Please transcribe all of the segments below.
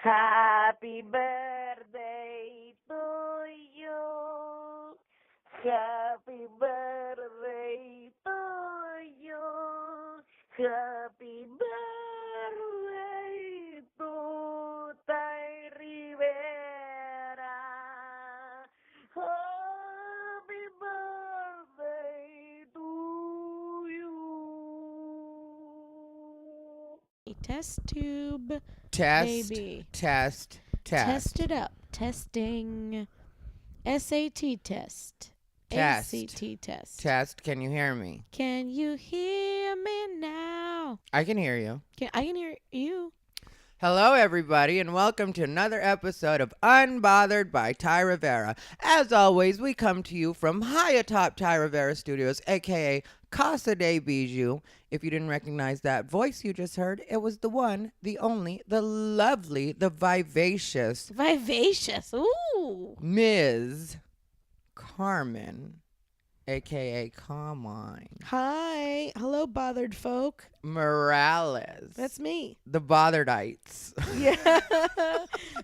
Happy birthday to you. Happy birthday to you. Happy birthday to Ty Rivera. Happy birthday to you. Test tube. Test, Baby. test. Test it up. Testing. SAT test. Test. ACT test. Test, can you hear me? Can you hear me now? I can hear you. I can hear you. Hello, everybody, and welcome to another episode of Unbothered by Ty Rivera. As always, we come to you from high atop Ty Rivera Studios, a.k.a. Casa de Bijou. If you didn't recognize that voice you just heard, it was the one, the only, the lovely, the vivacious Vivacious. Ooh. Ms. Carmen, a.k.a. Carmine Hi. Hello, bothered folk. Morales. That's me. The Botheredites. Yeah.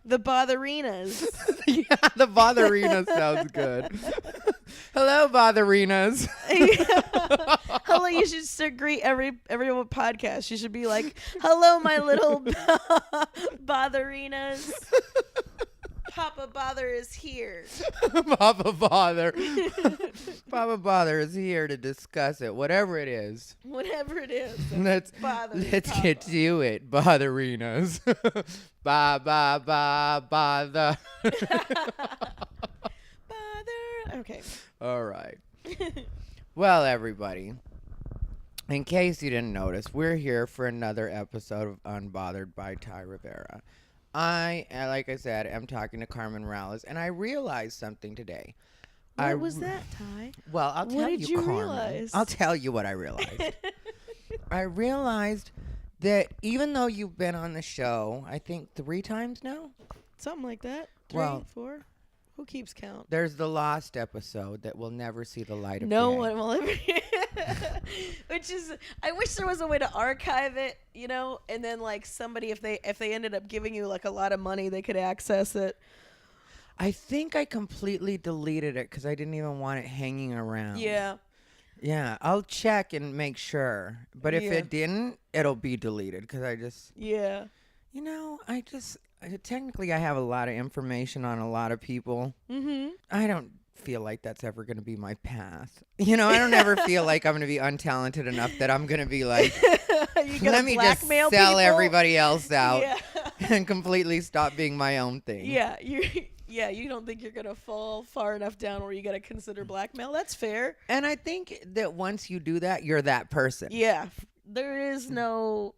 The botherinas. Yeah, the Botherina sounds good. Hello, Botherinas. Hello, you should start greet every podcast. You should be like, hello, my little botherinas. Papa Bother is here. Papa Bother. Papa Bother is here to discuss it, whatever it is. Whatever it is. Let's Papa. get to it, Botherinas. Bother. Bother. Okay. All right. Well, everybody, in case you didn't notice, we're here for another episode of Unbothered by Ty Rivera. Like I said, am talking to Carmen Morales, and I realized something today. What was that, Ty? Well, I'll tell What did you Carmen. realize? I'll tell you what I realized. I realized that even though you've been on the show, I think 3 times now? Something like that. 3, Well, 4. Who keeps count? There's the lost episode that will never see the light of No day. one will ever. Which is, I wish there was a way to archive it, and then like somebody, if they ended up giving you like a lot of money, they could access it. I think I completely deleted it because I didn't even want it hanging around. Yeah. Yeah, I'll check and make sure. But if Yeah. it didn't, it'll be deleted because I just, Yeah. technically I have a lot of information on a lot of people. Mm-hmm. I don't feel like that's ever going to be my path. I don't ever feel like I'm going to be untalented enough that I'm going to be like, let me just sell people? everybody else out Yeah. and completely stop being my own thing. Yeah. You don't think you're gonna fall far enough down where you gotta consider blackmail? That's fair. And I think that once you do that, you're that person. Yeah. There is no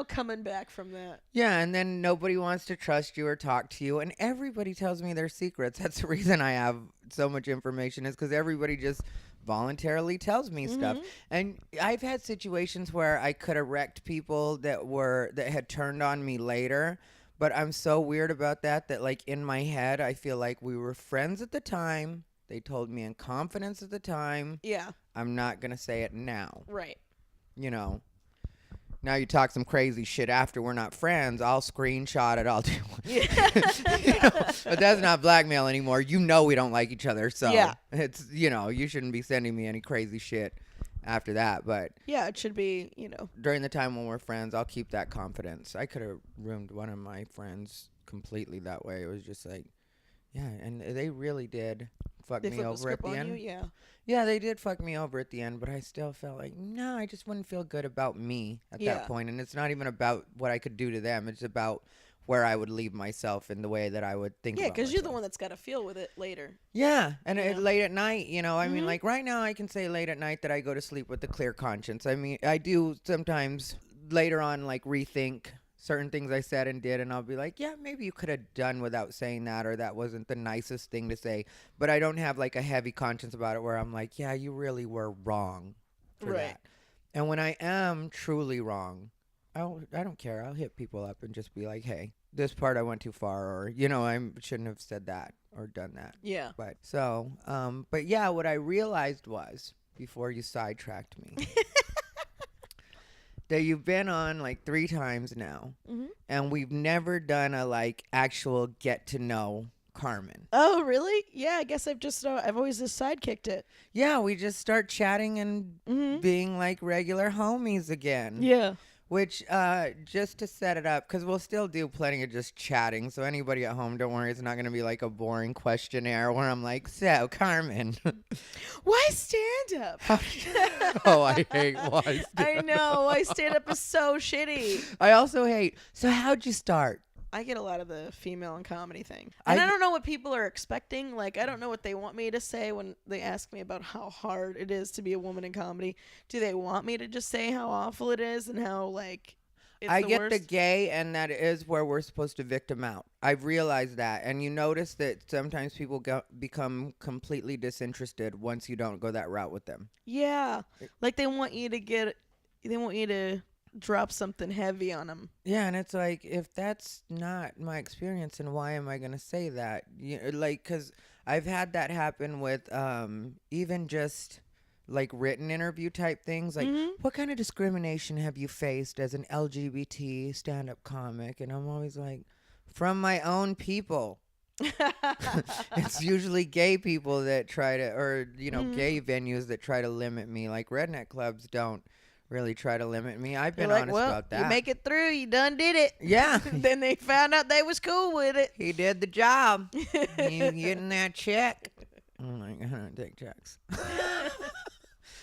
coming back from that. Yeah, and then nobody wants to trust you or talk to you, and everybody tells me their secrets. That's the reason I have so much information, is because everybody just voluntarily tells me stuff. And I've had situations where I could have wrecked people that had turned on me later, but I'm so weird about that like in my head I feel like we were friends at the time. They told me in confidence at the time. Yeah. I'm not gonna say it now. Right. Now you talk some crazy shit after we're not friends, I'll screenshot it, I'll do but that's not blackmail anymore. We don't like each other, so yeah. It's you shouldn't be sending me any crazy shit after that. But yeah, it should be, during the time when we're friends, I'll keep that confidence. I could have ruined one of my friends completely that way. It was just like, yeah, and they really did fuck me over at the end. Yeah, they did fuck me over at the end, but I still felt like, no, I just wouldn't feel good about me at that point. And it's not even about what I could do to them. It's about where I would leave myself in the way that I would think about because you're the myself. one that's got to feel with it later. Yeah, and late at night, I mean, like right now I can say late at night that I go to sleep with a clear conscience. I mean, I do sometimes later on like rethink certain things I said and did, and I'll be like, yeah, maybe you could have done without saying that, or that wasn't the nicest thing to say. But I don't have like a heavy conscience about it where I'm like, yeah, you really were wrong for that. And when I am truly wrong, I don't care. I'll hit people up and just be like, hey, this part I went too far, or I shouldn't have said that or done that. Yeah. But yeah, what I realized was, before you sidetracked me, that you've been on like 3 times now, and we've never done a like actual get to know Carmen. Oh, really? Yeah, I guess I've always just sidekicked it. Yeah, we just start chatting and being like regular homies again. Yeah. Which, just to set it up, because we'll still do plenty of just chatting, so anybody at home, don't worry, it's not going to be like a boring questionnaire where I'm like, so, Carmen. Why stand up? Oh, I hate why stand I know. Why stand up is so shitty. I also hate, so how'd you start? I get a lot of the female in comedy thing. And I don't know what people are expecting. Like, I don't know what they want me to say when they ask me about how hard it is to be a woman in comedy. Do they want me to just say how awful it is and how, like, it's I the get worst? the gay, and that is where we're supposed to victim out. I've realized that. And you notice that sometimes people become completely disinterested once you don't go that route with them. Yeah. Like, they want you to drop something heavy on them. Yeah, and it's like, if that's not my experience, then why am I going to say that? Like, because I've had that happen with even just like written interview type things. Like, what kind of discrimination have you faced as an LGBT stand-up comic? And I'm always like, from my own people. It's usually gay people that try to, or, gay venues that try to limit me. Like, redneck clubs don't really try to limit me. I've been honest about that. You make it through. You done did it. Yeah. Then they found out they was cool with it. He did the job. You getting that check? I'm like, I don't take checks.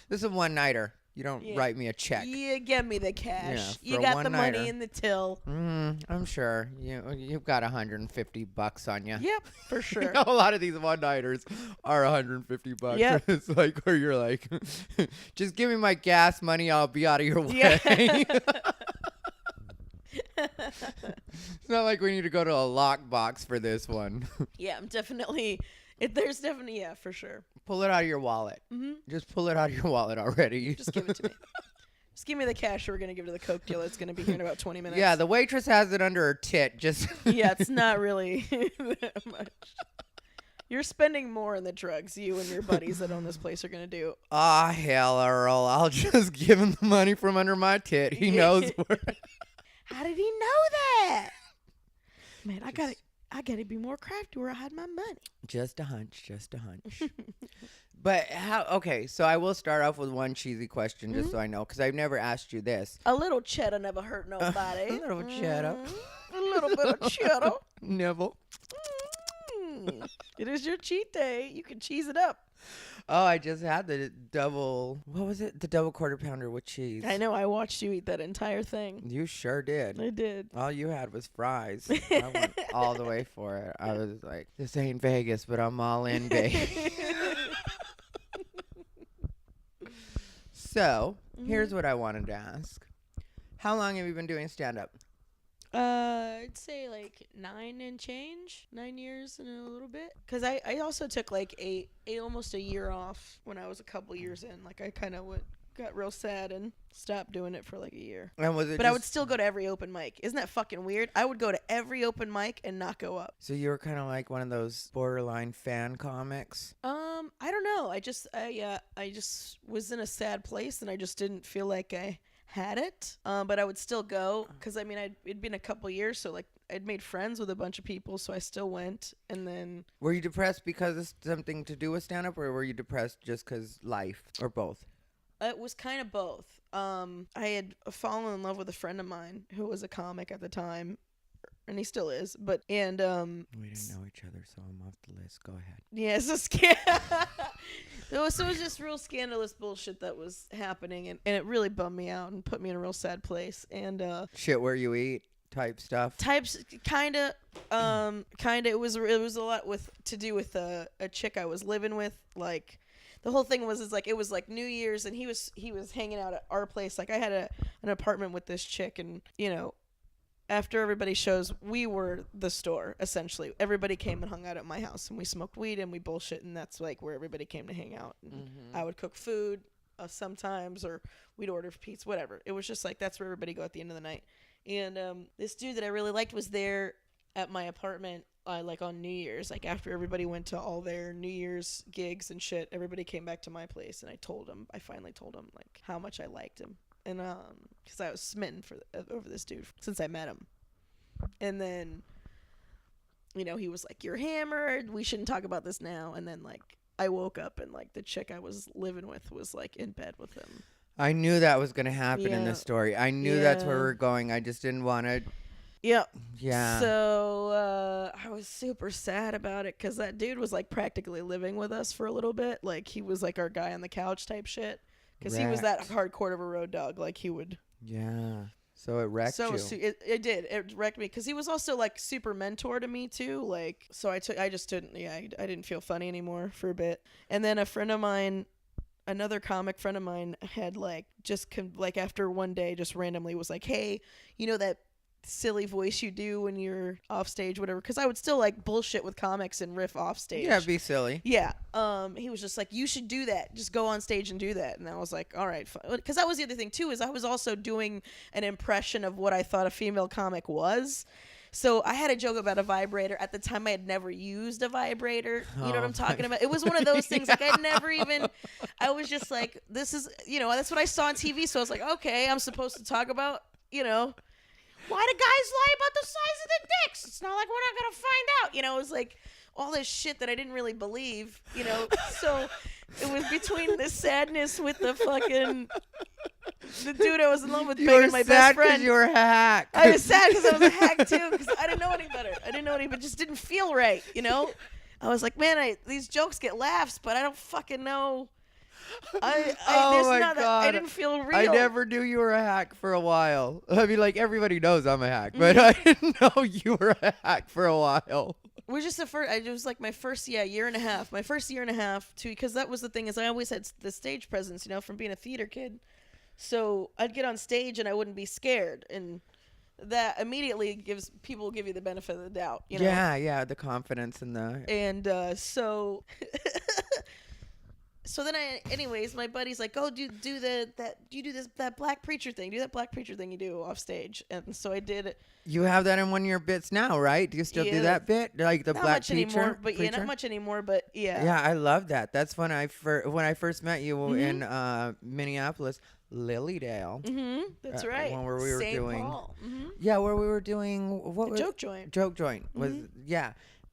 This is a one-nighter. You don't write me a check. You give me the cash. Yeah, you got the money in the till. I'm sure. You've got $150 on you. Yep, for sure. A lot of these one-nighters are $150. Yep. It's like where you're like, just give me my gas money. I'll be out of your way. Yeah. It's not like we need to go to a lockbox for this one. Yeah, I'm definitely. There's definitely, yeah, for sure. Pull it out of your wallet. Just pull it out of your wallet already. Just give it to me. Just give me the cash we're going to give to the Coke dealer. It's going to be here in about 20 minutes. Yeah, the waitress has it under her tit. Just yeah, it's not really that much. You're spending more on the drugs you and your buddies that own this place are going to do. Ah, hell, Earl. I'll just give him the money from under my tit. He knows where. How did he know that? Man, I gotta be more crafty where I hide my money. Just a hunch. But okay, so I will start off with one cheesy question just so I know, because I've never asked you this. A little cheddar never hurt nobody. A little cheddar. A little bit of cheddar. Nibble. It is your cheat day. You can cheese it up. Oh, I just had the what was it? The double quarter pounder with cheese. I know. I watched you eat that entire thing. You sure did. I did. All you had was fries. I went all the way for it. I was like, this ain't Vegas, but I'm all in, baby. So, here's what I wanted to ask. How long have you been doing stand-up? I'd say like 9 and change. 9 years and a little bit. Because I also took like almost a year off when I was a couple years in. Like I kind of got real sad and stopped doing it for like a year. And was it But I would still go to every open mic. Isn't that fucking weird? I would go to every open mic and not go up. So you were kind of like one of those borderline fan comics? I don't know. I just was in a sad place and I just didn't feel like I had it. But I would still go because I mean it'd been a couple years, so like I'd made friends with a bunch of people, so I still went. And then were you depressed because of something to do with stand up, or were you depressed just because life, or both? It was kind of both. I had fallen in love with a friend of mine who was a comic at the time, and he still is. But we didn't know each other, so I'm off the list. Go ahead. Yeah, so it was just real scandalous bullshit that was happening, and it really bummed me out and put me in a real sad place. And shit where you eat type stuff. Kind of. It was a lot to do with a chick I was living with. Like the whole thing was it was like New Year's, and he was hanging out at our place. Like I had an apartment with this chick, and after everybody shows, we were the store, essentially. Everybody came and hung out at my house, and we smoked weed, and we bullshit, and that's, like, where everybody came to hang out. And I would cook food sometimes, or we'd order pizza, whatever. It was just, like, that's where everybody go at the end of the night. And this dude that I really liked was there at my apartment, like, on New Year's. Like, after everybody went to all their New Year's gigs and shit, everybody came back to my place, and I finally told him, like, how much I liked him. and because I was smitten over this dude since I met him, and then, you know, he was like, "You're hammered. We shouldn't talk about this now." And then like I woke up and like the chick I was living with was like in bed with him. I knew that was going to happen in Yeah. this story. I knew that's where Yeah. we're going. I just didn't want to. Yep. Yeah. So I was super sad about it because that dude was like practically living with us for a little bit. Like he was like our guy on the couch type shit because he was that hardcore of a road dog. Like he would. Yeah. So it wrecked you. It did. It wrecked me because he was also like super mentor to me too. Like so I just didn't. Yeah, I didn't feel funny anymore for a bit. And then a friend of mine. Another comic friend of mine had like like after one day just randomly was like, "Hey, you know that silly voice you do when you're off stage, whatever?" Because I would still like bullshit with comics and riff off stage. Yeah, be silly. Yeah. He was just like, "You should do that. Just go on stage and do that." And I was like, "All right." Because that was the other thing too, is I was also doing an impression of what I thought a female comic was. So I had a joke about a vibrator. At the time, I had never used a vibrator. You know what I'm talking about? It was one of those things. Like I'd never even. I was just like, this is, you know, that's what I saw on TV. So I was like, okay, I'm supposed to talk about, you know, why do guys lie about the size of their dicks? It's not like we're not gonna find out. You know, it was like all this shit that I didn't really believe. You know, so it was between the sadness with the fucking. The dude I was in love with banging my best friend. You were a hack. I was sad because I was a hack too, because I didn't know any better. I didn't know any, but just didn't feel right, you know? I was like, man, these jokes get laughs, but I don't fucking know. Oh my God. I didn't feel real. I never knew you were a hack for a while. I mean, like, everybody knows I'm a hack, but I didn't know you were a hack for a while. We're just it was like my first year and a half. My first year and a half, too, because that was the thing, is I always had the stage presence, you know, from being a theater kid. So I'd get on stage and I wouldn't be scared, and that immediately give you the benefit of the doubt, you know? Yeah, the confidence and so so then anyways, my buddy's like, "Oh, do that black preacher thing. Do that black preacher thing you do off stage." And so I did it. You have that in one of your bits now, right? Do you still do that bit? Like the not black much anymore, but yeah, not much anymore, but yeah. Yeah, I love that. That's when I first met you in Minneapolis. Lilydale. That's right. When we were St. doing, Paul. yeah, where we were doing what Joke Joint. Joke Joint was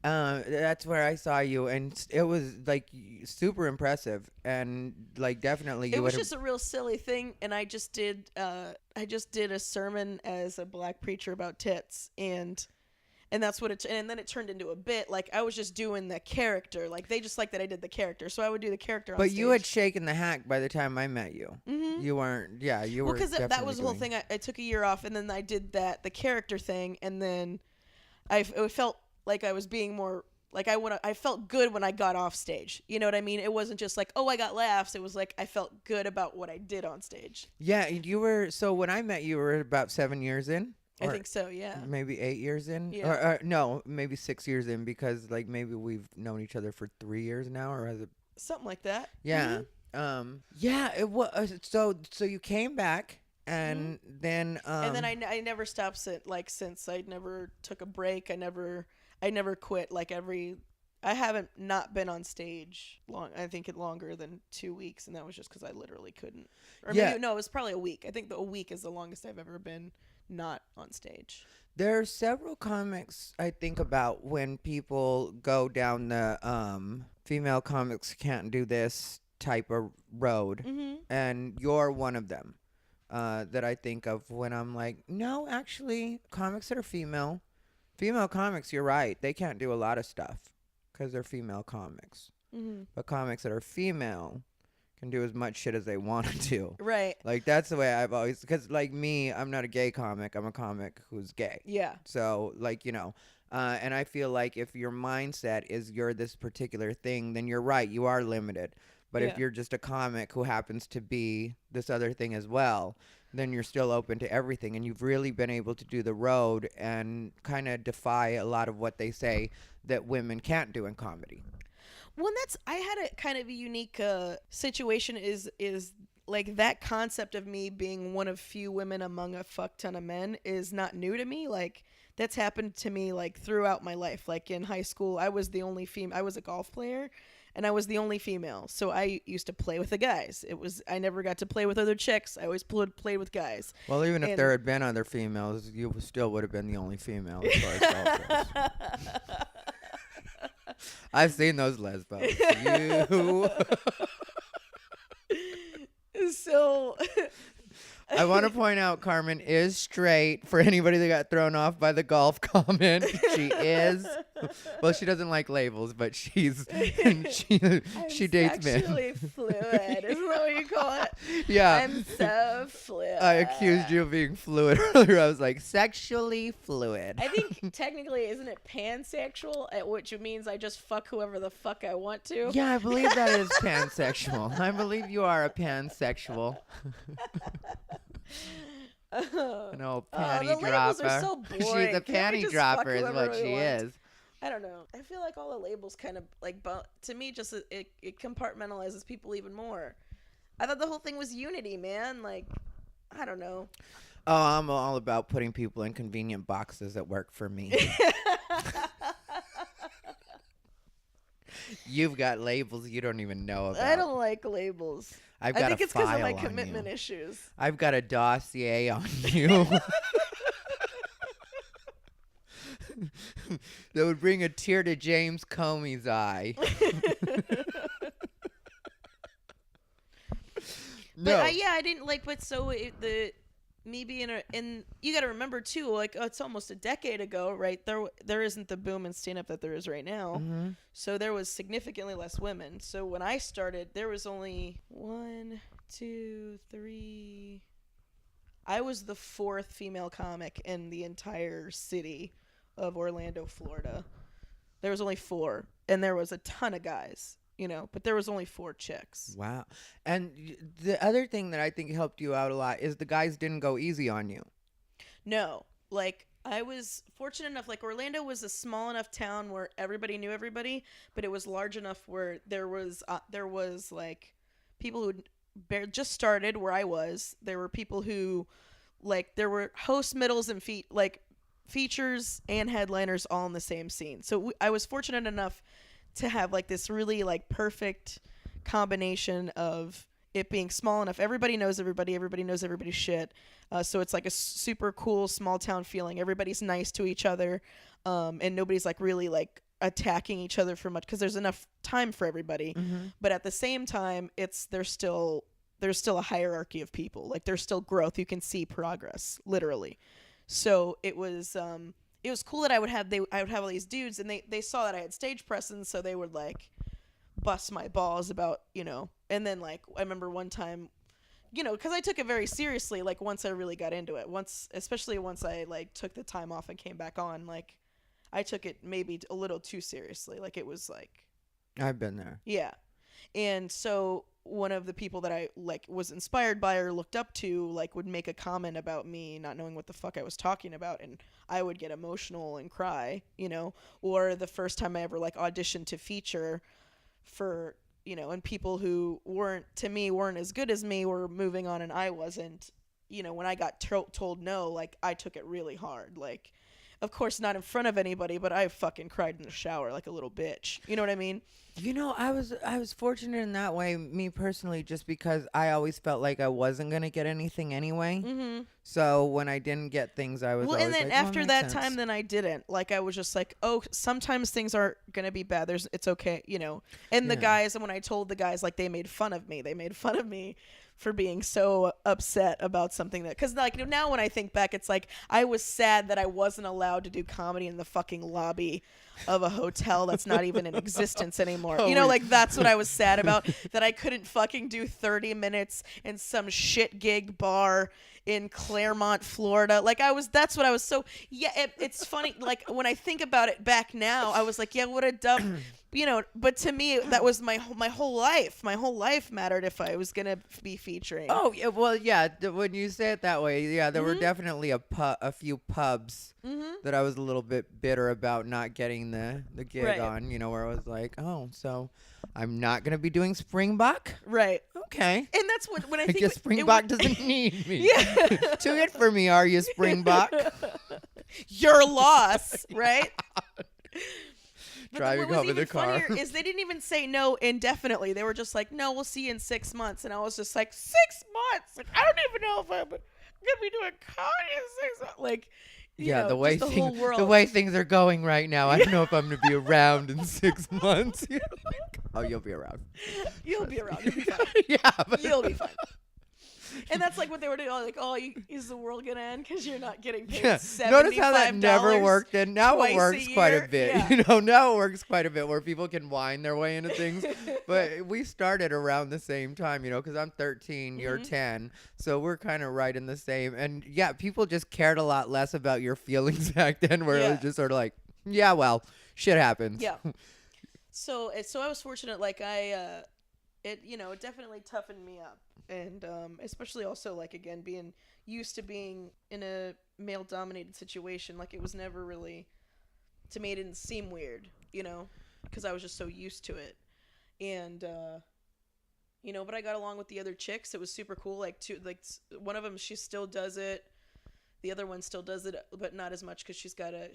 that's where I saw you, and it was like super impressive, and like definitely it was just a real silly thing, and I just did a sermon as a black preacher about tits, and that's what and then it turned into a bit. Like I was just doing the character. Like they just liked that I did the character, so I would do the character on But stage. you had shaken the hack by the time I met you. You weren't. Yeah, you were. Well, because that was the whole thing. I took a year off, and then I did the character thing, and then it felt like I was being more like I felt good when I got off stage. You know what I mean? It wasn't just like, oh, I got laughs. It was like I felt good about what I did on stage. Yeah, you were. So when I met you, were about 7 years in. I think so, yeah. Maybe 8 years in? Yeah. Or no, maybe 6 years in, because like maybe we've known each other for 3 years now, or has it? Something like that. Yeah. Yeah, it was. So you came back, and then. And then I never stopped since I never took a break. I never quit. I haven't not been on stage long. I think longer than 2 weeks, and that was just because I literally couldn't. Or maybe no, it was probably a week. I think a week is the longest I've ever been not on stage. There are several comics I think about when people go down the female comics can't do this type of road, and you're one of them that I think of when I'm like, no, actually, comics that are female comics, you're right, they can't do a lot of stuff because they're female comics. But comics that are female can do as much shit as they want to do. Right. Like, that's the way I've always, because like me, I'm not a gay comic. I'm a comic who's gay. Yeah. So like, you know, and I feel like if your mindset is you're this particular thing, then you're right. You are limited. But if you're just a comic who happens to be this other thing as well, then you're still open to everything. And you've really been able to do the road and kind of defy a lot of what they say that women can't do in comedy. Well, I had a kind of a unique situation is like that concept of me being one of few women among a fuck ton of men is not new to me. Like that's happened to me like throughout my life. Like in high school, I was the only female. I was a golf player, and I was the only female. So I used to play with the guys. I never got to play with other chicks. I always played with guys. Well, even if And- there had been other females, you still would have been the only female as far as golf goes. I've seen those lesbos. You. So I want to point out Carmen is straight. For anybody that got thrown off by the golf comment, she is. Well, she doesn't like labels, but she dates men. Sexually fluid, isn't that what you call it? Yeah. I'm so fluid. I accused you of being fluid earlier. I was like, sexually fluid. I think technically, isn't it pansexual? Which means I just fuck whoever the fuck I want to. Yeah, I believe that is pansexual. I believe you are a pansexual. No, panty the labels dropper. are so boring. She's a Can't we panty just dropper, fuck is whoever what we she want? is. I don't know. I feel like all the labels kind of like, to me, just it compartmentalizes people even more. I thought the whole thing was unity, man. Like, I don't know. Oh, I'm all about putting people in convenient boxes that work for me. You've got labels you don't even know about. I don't like labels. I've I got think a it's because of file my on commitment you. issues. I've got a dossier on you. That would bring a tear to James Comey's eye. No. But yeah, I didn't like. But so me being and you got to remember too, like it's almost a decade ago, right? There isn't the boom in stand up that there is right now. Mm-hmm. So there was significantly less women. So when I started, there was only 1, 2, 3. I was the 4th female comic in the entire city of Orlando, Florida. There was only 4, and there was a ton of guys, but there was only 4 chicks. Wow. And the other thing that I think helped you out a lot is the guys didn't go easy on you. No, like I was fortunate enough, like Orlando was a small enough town where everybody knew everybody, but it was large enough where there was like people who just started where I was. There were people who like there were hosts, middles, and features and headliners all in the same scene. So I was fortunate enough to have like this really like perfect combination of it being small enough. Everybody knows everybody knows everybody's shit. So it's like a super cool small town feeling. Everybody's nice to each other. And nobody's like really like attacking each other for much because there's enough time for everybody. Mm-hmm. But at the same time, there's still a hierarchy of people. Like there's still growth. You can see progress, literally. So it was cool that I would have all these dudes, and they saw that I had stage presence, so they would like bust my balls about, and then like I remember one time, because I took it very seriously, like once I really got into it, especially once I like took the time off and came back on, like I took it maybe a little too seriously. Like it was like, I've been there. Yeah. And so one of the people that I like was inspired by or looked up to like would make a comment about me not knowing what the fuck I was talking about, and I would get emotional and cry, or the first time I ever like auditioned to feature for, and people who weren't as good as me were moving on and I wasn't, when I got told no, like I took it really hard. Like, of course not in front of anybody, but I fucking cried in the shower like a little bitch. You know what I mean? I was fortunate in that way, me personally, just because I always felt like I wasn't going to get anything anyway. Mm-hmm. So when I didn't get things, I was always and then like, after that sense. time, then I didn't. Like, I was just like, oh, sometimes things are going to be bad. It's okay, And the guys, and when I told the guys, like, they made fun of me. They made fun of me for being so upset about something because like now when I think back, it's like I was sad that I wasn't allowed to do comedy in the fucking lobby of a hotel that's not even in existence anymore. Like that's what I was sad about, that I couldn't fucking do 30 minutes in some shit gig bar in Claremont, Florida. Like that's what I was so, it's funny. Like when I think about it back now, I was like, yeah, what a dumb, but to me, that was my whole life. My whole life mattered if I was going to be featuring. Oh, yeah, well, yeah, when you say it that way, yeah, there were definitely a few pubs that I was a little bit bitter about not getting the gig on, where I was like, oh, so I'm not going to be doing Springbok? Right. Okay. And that's when I think guess Springbok doesn't need me. Yeah. Too good for me, are you, Springbok? Your loss, right? But driving what was home in even the car. funnier is they didn't even say no indefinitely. They were just like, no, we'll see you in 6 months. And I was just like, 6 months? Like, I don't even know if I'm going to be doing comedy in 6 months. Like, you know, The way just the whole world. the way things are going right now, I don't know if I'm gonna be around in 6 months. Oh, you'll be around. You'll be around. You'll be fine. Yeah, but You'll be fine. And that's like what they were doing. Like, oh, is the world gonna end because you're not getting paid $75 notice how that never worked, and now twice it a works quite a year? bit. Yeah. You know, now it works quite a bit where people can whine their way into things. But we started around the same time, you know, because I'm 13, you're 10, so we're kind of right in the same. And yeah, people just cared a lot less about your feelings back then, where it was just sort of like, yeah, well, shit happens. Yeah. So I was fortunate. Like it definitely toughened me up, and especially also like again being used to being in a male dominated situation. Like it was never really, to me, it didn't seem weird, you know, because I was just so used to it, and but I got along with the other chicks. It was super cool. Like one of them, she still does it. The other one still does it, but not as much because she's got a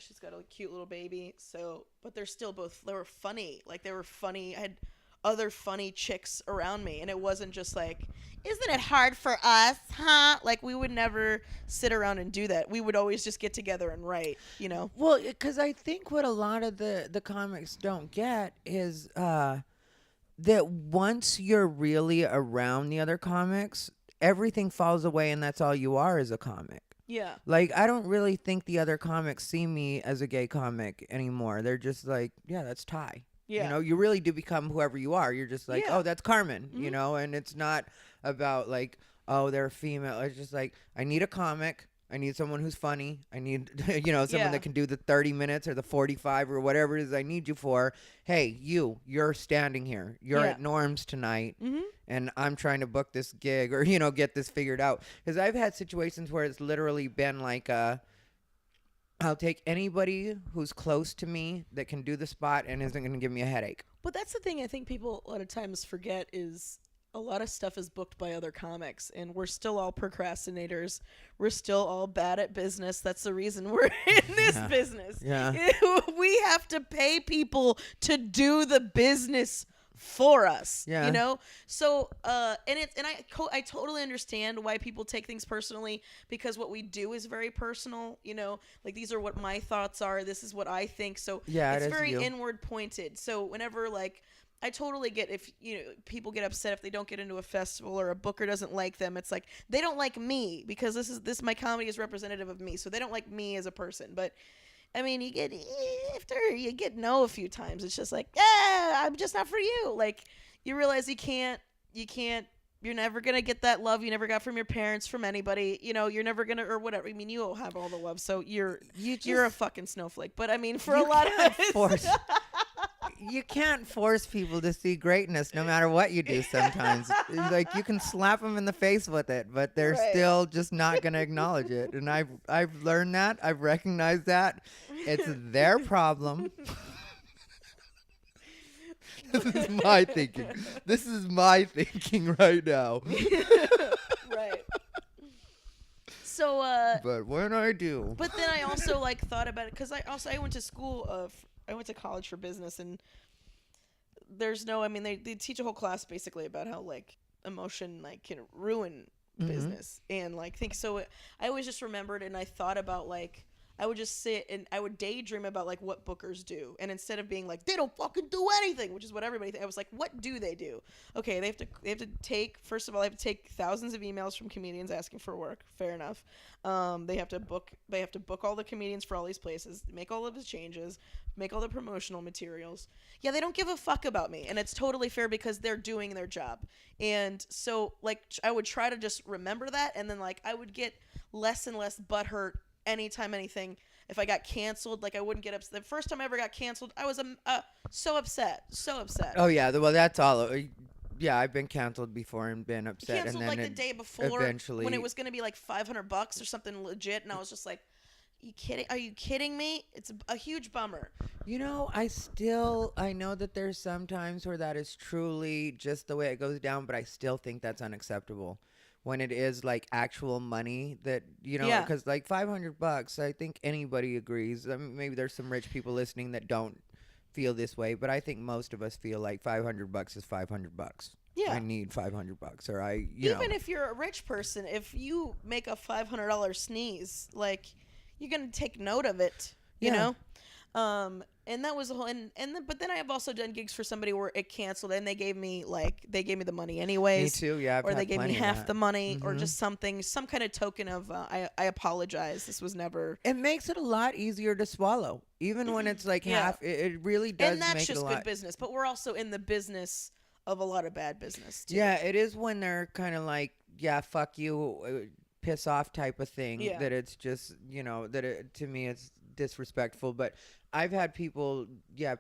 cute little baby. So, but they're still they were funny. Like they were funny. I had other funny chicks around me, and it wasn't just like, isn't it hard for us, huh? Like we would never sit around and do that. We would always just get together and write, you know. Well, because I think what a lot of the comics don't get is that once you're really around the other comics, everything falls away, and that's all you are as a comic. Yeah. Like, I don't really think the other comics see me as a gay comic anymore. They're just like, yeah, that's Ty. Yeah. You know, you really do become whoever you are. You're just like, Yeah. oh, that's Carmen, you know, and it's not about like, oh, they're female. It's just like, I need a comic. I need someone who's funny. I need, someone Yeah. that can do the 30 minutes or the 45 or whatever it is I need you for. Hey, you're standing here. You're at Norm's tonight, and I'm trying to book this gig or, get this figured out. Because I've had situations where it's literally been like, I'll take anybody who's close to me that can do the spot and isn't going to give me a headache. But that's the thing I think people a lot of times forget is a lot of stuff is booked by other comics, and we're still all procrastinators. We're still all bad at business. That's the reason we're in this business. Yeah. We have to pay people to do the business for us. Yeah. You know? So I totally understand why people take things personally, because what we do is very personal, like these are what my thoughts are, this is what I think. So it's very inward pointed. So whenever like I totally get if people get upset if they don't get into a festival or a booker doesn't like them. It's like they don't like me because this my comedy is representative of me, so they don't like me as a person. But I mean, after you get no a few times, it's just like, yeah, I'm just not for you. Like you realize you're never gonna get that love you never got from your parents, from anybody. You're never gonna, or whatever. I mean, you will have all the love, so you're a fucking snowflake. But I mean, for a lot of us, you can't force people to see greatness no matter what you do sometimes. Like you can slap them in the face with it, but they're still just not going to acknowledge it. And I've learned that. I've recognized that. It's their problem. This is my thinking. This is my thinking right now. Right. So but when I do. But then I also like thought about it because I went to school I went to college for business, and there's no, I mean, they teach a whole class basically about how like emotion like can ruin business, and like think so. I always just remembered, and I thought about like I would just sit and I would daydream about like what bookers do, and instead of being like they don't fucking do anything, which is what everybody I was like, what do they do? Okay, they have to take, first of all, they have to take thousands of emails from comedians asking for work. Fair enough. They have to book all the comedians for all these places, make all of the changes, make all the promotional materials. Yeah, they don't give a fuck about me, and it's totally fair because they're doing their job. And so like I would try to just remember that, and then like I would get less and less butthurt anytime anything. If I got canceled, like I wouldn't get upset. The first time I ever got canceled, I was so upset. Oh yeah, well that's all. Yeah, I've been canceled before and been upset. Canceled and then like the day before, eventually, when it was going to be like $500 or something legit, and I was just like, Are you kidding me? It's a huge bummer. I know that there's some times where that is truly just the way it goes down, but I still think that's unacceptable. When it is like actual money that, because like $500, I think anybody agrees. I mean, maybe there's some rich people listening that don't feel this way, but I think most of us feel like $500 is $500. Yeah. I need $500, or you know. Even if you're a rich person, if you make a $500 sneeze, like, you're gonna take note of it, you know. And that was the whole. But then I have also done gigs for somebody where it canceled, and they gave me the money anyways. Me too. Yeah. Or they gave me half the money, Mm-hmm. or just some kind of token of I apologize. This was never. It makes it a lot easier to swallow, even when it's like Yeah. half. It really does. And that's make just it a good lot. business. But we're also in the business of a lot of bad business too. Yeah, it is when they're kind of like, yeah, fuck you, piss off type of thing. Yeah. That it's just, you know, to me it's disrespectful. But I've had people,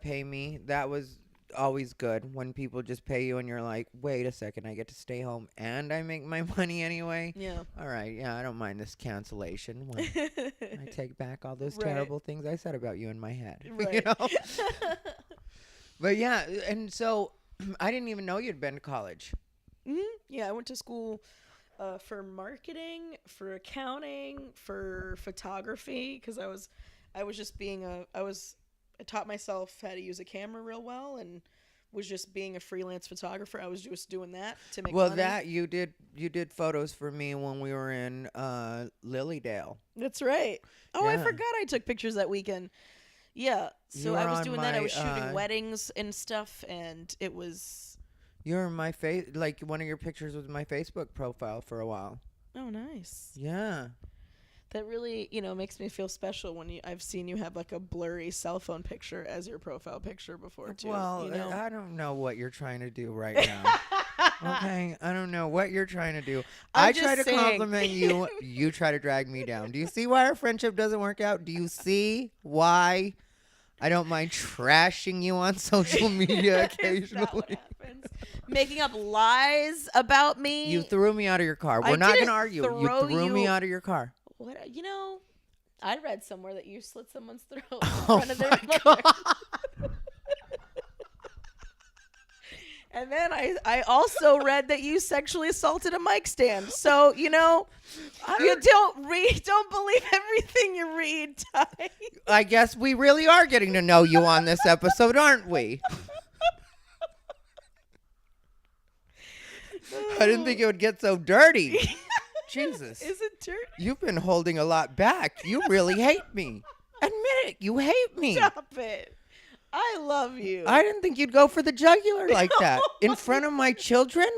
pay me. That was always good when people just pay you and you're like, wait a second, I get to stay home and I make my money anyway. Yeah. All right, yeah, I don't mind this cancellation. When I take back all those Right. terrible things I said about you in my head. Right. You know? But yeah, and so I didn't even know you'd been to college. Mm-hmm. Yeah, I went to school for marketing, for accounting, for photography, because I was just being I taught myself how to use a camera real well, and was just being a freelance photographer. I was just doing that to make money. That you did photos for me when we were in Lilydale. That's right. Oh, I Yeah. forgot I took pictures that weekend. Yeah, You so were I was on doing that. I my, was shooting weddings and stuff, and it was. You're my like one of your pictures was my Facebook profile for a while. Oh, nice. Yeah. That really, makes me feel special when I've seen you have like a blurry cell phone picture as your profile picture before too. Well, you know? I don't know what you're trying to do right now. Okay, I don't know what you're trying to do. I'm I try to just saying. compliment you. You try to drag me down. Do you see why our friendship doesn't work out? Do you see why I don't mind trashing you on social media Is that what occasionally? happens? Making up lies about me. You threw me out of your car. I We're not going didn't to argue. You throw threw me you- out of your car. What? I read somewhere that you slit someone's throat in Oh front of their my mother. And then I also read that you sexually assaulted a mic stand. So, you don't believe everything you read, Ty. I guess we really are getting to know you on this episode, aren't we? I didn't think it would get so dirty. Jesus. Is it dirty? You've been holding a lot back. You really hate me. Admit it. You hate me. Stop it. I love you. I didn't think you'd go for the jugular like that. In front of my children?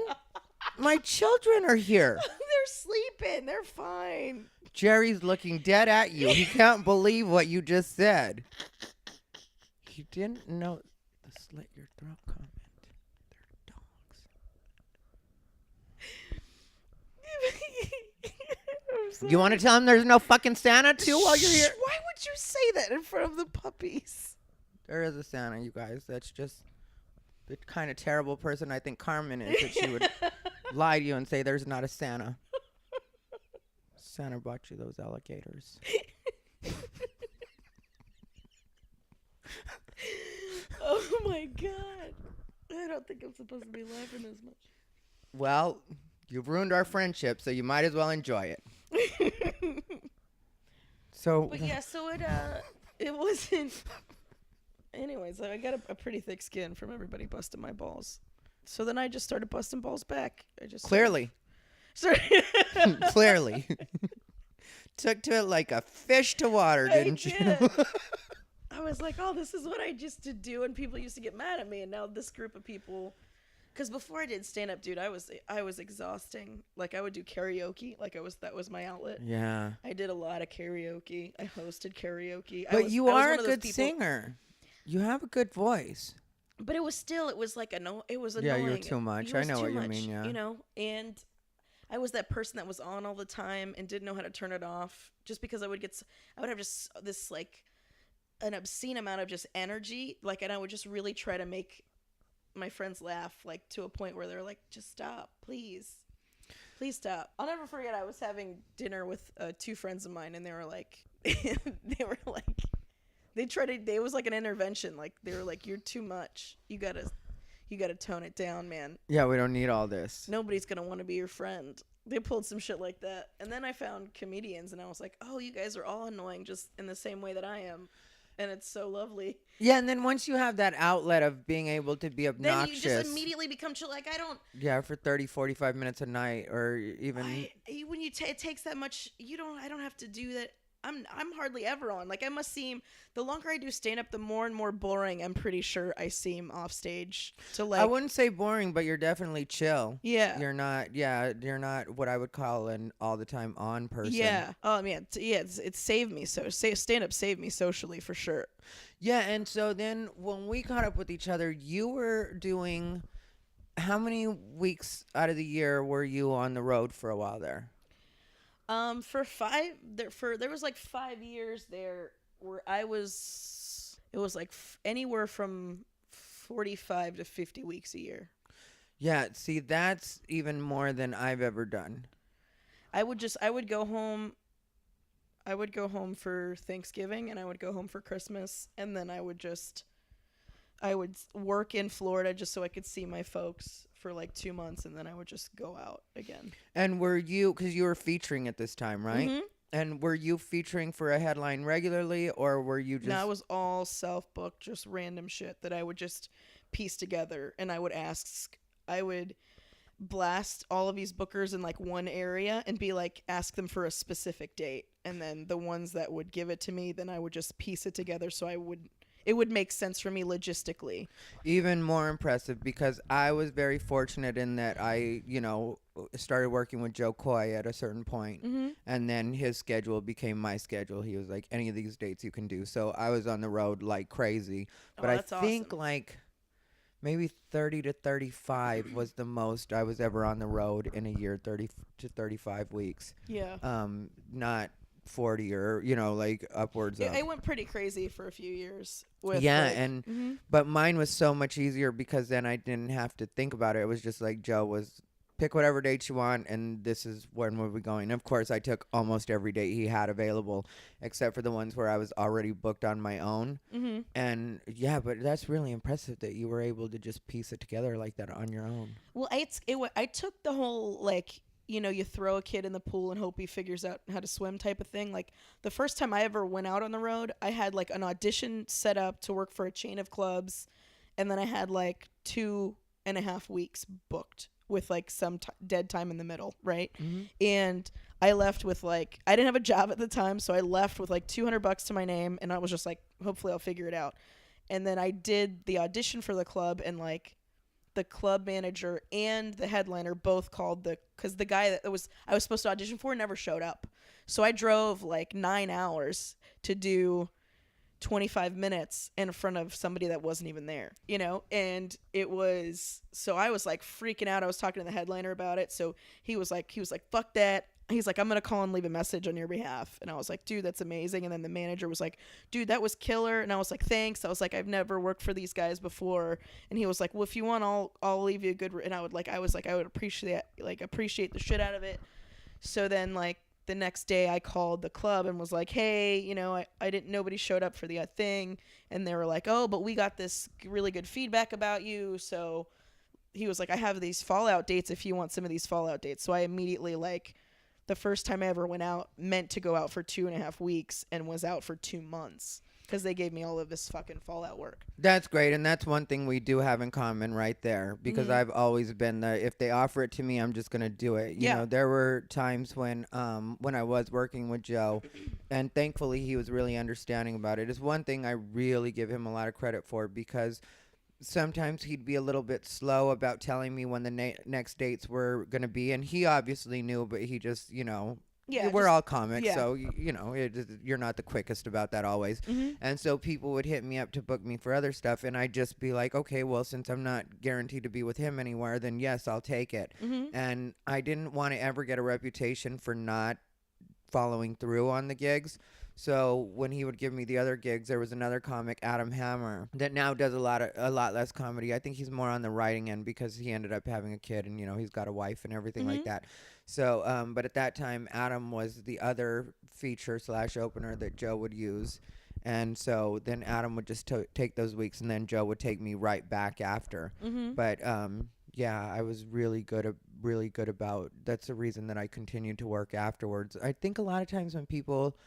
My children are here. They're sleeping. They're fine. Jerry's looking dead at you. He can't believe what you just said. He didn't know the slit your throat comment. They're dogs. You want to tell him there's no fucking Santa too while you're here? Why would you say that in front of the puppies? There is a Santa, you guys. That's just the kind of terrible person I think Carmen is, that she would lie to you and say there's not a Santa. Santa bought you those alligators. Oh my god. I don't think I'm supposed to be laughing as much. Well, you've ruined our friendship, so you might as well enjoy it. So, But yeah, so it wasn't. Anyways, I got a pretty thick skin from everybody busting my balls. So then I just started busting balls back. clearly, clearly. Took to it like a fish to water, didn't you? did. I was like, oh, this is what I used to do, and people used to get mad at me, and now this group of people. Because before I did stand up, dude, I was exhausting. Like I would do karaoke, that was my outlet. Yeah. I did a lot of karaoke. I hosted karaoke. But you I was are one a of those good people- singer. You have a good voice. But it was like it was Yeah, annoying. you were too much. It I was know too what you much, mean, yeah. And I was that person that was on all the time and didn't know how to turn it off, just because I would have just this like an obscene amount of just energy, like, and I would just really try to make my friends laugh, like to a point where they're like, just stop, please stop. I'll never forget, I was having dinner with two friends of mine, and they were like it was like an intervention. Like they were like, you're too much. You gotta tone it down, man. Yeah, we don't need all this. Nobody's gonna want to be your friend. They pulled some shit like that. And then I found comedians, and I was like, oh, you guys are all annoying just in the same way that I am. and it's so lovely. Yeah, and then once you have that outlet of being able to be obnoxious, Then you just immediately become chill. Like I don't. yeah, for 30, 45 minutes a night, or even When it takes that much, I don't have to do that. I'm hardly ever on. Like I must seem, the longer I do stand up, the more and more boring I'm pretty sure I seem off stage. To like, I wouldn't say boring, but you're definitely chill. Yeah. You're not what I would call an all the time on person. Yeah. It's saved me. So stand up saved me socially for sure. Yeah, and so then when we caught up with each other, you were doing, how many weeks out of the year were you on the road for a while there? There was like 5 years there where it was like anywhere from 45 to 50 weeks a year. Yeah, see, that's even more than I've ever done. I would go home for Thanksgiving, and I would go home for Christmas, and then I would work in Florida just so I could see my folks for like 2 months, and then I would just go out again. And were you, because you were featuring at this time, right? Mm-hmm. And were you featuring for a headline regularly, or were you just... No, it was all self-booked, just random shit that I would just piece together, and I would blast all of these bookers in like one area and be like, ask them for a specific date, and then the ones that would give it to me, then I would just piece it together so it would make sense for me logistically. Even more impressive, because I was very fortunate in that I, started working with Joe Coy at a certain point, and then his schedule became my schedule. He was like, any of these dates you can do. So I was on the road like crazy. But I think awesome. like maybe 30 to 35 was the most I was ever on the road in a year, 30 to 35 weeks. Yeah. Not 40 or, like upwards of. I went pretty crazy for a few years. But mine was so much easier because then I didn't have to think about it. It was just like Joe was, pick whatever dates you want, and this is when we'll be going. Of course, I took almost every date he had available, except for the ones where I was already booked on my own. Mm-hmm. And yeah, but that's really impressive that you were able to just piece it together like that on your own. Well, I took the whole like, you throw a kid in the pool and hope he figures out how to swim type of thing. Like the first time I ever went out on the road, I had like an audition set up to work for a chain of clubs, and then I had like 2.5 weeks booked with like some dead time in the middle, right? Mm-hmm. And I left with like, I didn't have a job at the time, so I left with like $200 to my name, and I was just like, hopefully I'll figure it out. And then I did the audition for the club, and like the club manager and the headliner both called because the guy that I was supposed to audition for never showed up. So I drove like 9 hours to do 25 minutes in front of somebody that wasn't even there, and so I was like freaking out. I was talking to the headliner about it. So he was like, fuck that. He's like, I'm going to call and leave a message on your behalf. And I was like, dude, that's amazing. And then the manager was like, dude, that was killer. And I was like, thanks. I was like, I've never worked for these guys before. And he was like, well, if you want, I'll leave you a good, and I would appreciate the shit out of it. So then like the next day I called the club and was like, hey, nobody showed up for the thing. And they were like, oh, but we got this really good feedback about you. So he was like, I have these Fallout dates if you want some of these Fallout dates. So I immediately like, the first time I ever went out, meant to go out for 2.5 weeks and was out for 2 months because they gave me all of this fucking Fallout work. That's great. And that's one thing we do have in common right there, because I've always been if they offer it to me, I'm just going to do it. You know, there were times when I was working with Joe, and thankfully he was really understanding about it. It's one thing I really give him a lot of credit for, because sometimes he'd be a little bit slow about telling me when the next dates were going to be. And he obviously knew, but he just, we're all comics. So, you're not the quickest about that always. Mm-hmm. And so people would hit me up to book me for other stuff. And I'd just be like, okay, well, since I'm not guaranteed to be with him anywhere, then yes, I'll take it. Mm-hmm. And I didn't want to ever get a reputation for not following through on the gigs. So when he would give me the other gigs, there was another comic, Adam Hammer, that now does a lot less comedy. I think he's more on the writing end because he ended up having a kid, and he's got a wife and everything like that. So, but at that time, Adam was the other feature / opener that Joe would use, and so then Adam would just take those weeks, and then Joe would take me right back after. Mm-hmm. But yeah, I was really good about. That's the reason that I continued to work afterwards. I think a lot of times when people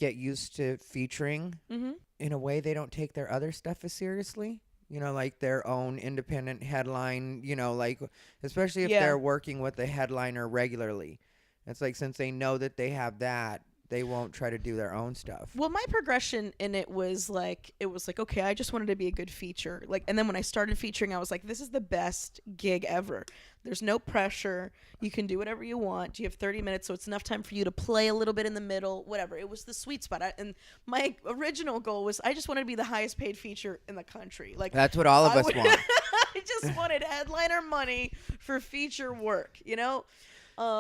get used to featuring. Mm-hmm. In a way, they don't take their other stuff as seriously. Like their own independent headline, like especially if Yeah. they're working with a headliner regularly. It's like since they know that they have that, they won't try to do their own stuff. Well, my progression in it was like, okay, I just wanted to be a good feature. Like, and then when I started featuring, I was like, this is the best gig ever. There's no pressure. You can do whatever you want. You have 30 minutes, so it's enough time for you to play a little bit in the middle, whatever. It was the sweet spot. And my original goal was I just wanted to be the highest paid feature in the country. Like, that's what all of us want. I just wanted headliner money for feature work,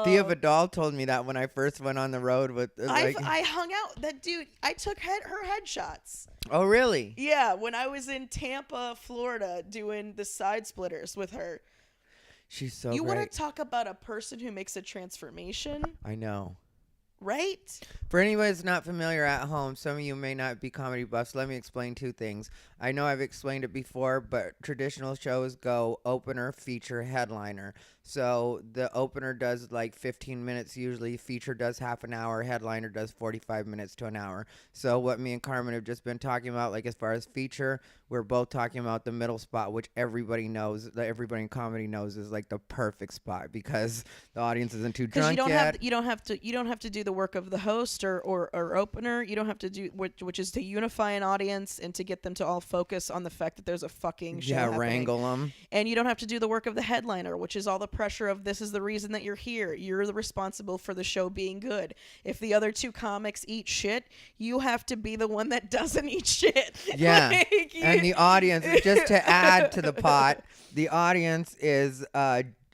Thea Vidal told me that when I first went on the road with. I hung out that dude. I took her headshots. Oh, really? Yeah, when I was in Tampa, Florida, doing the side splitters with her. She's so You great. want to talk about a person who makes a transformation? I know. Right? For anybody that's not familiar at home, some of you may not be comedy buffs. Let me explain two things. I know I've explained it before, but traditional shows go opener, feature, headliner. So the opener does like 15 minutes usually, feature does half an hour, headliner does 45 minutes to an hour. So what me and Carmen have just been talking about, like as far as feature, we're both talking about the middle spot, which everybody knows, that everybody in comedy knows is like the perfect spot because the audience isn't too drunk yet. You don't have to do the work of the host or opener. You don't have to do which is to unify an audience and to get them to all focus on the fact that there's a fucking show happening. Wrangle them. And you don't have to do the work of the headliner, which is all the pressure of this is the reason that you're here. You're the responsible for the show being good. If the other two comics eat shit, you have to be the one that doesn't eat shit. Yeah. And the audience, just to add to the pot, the audience is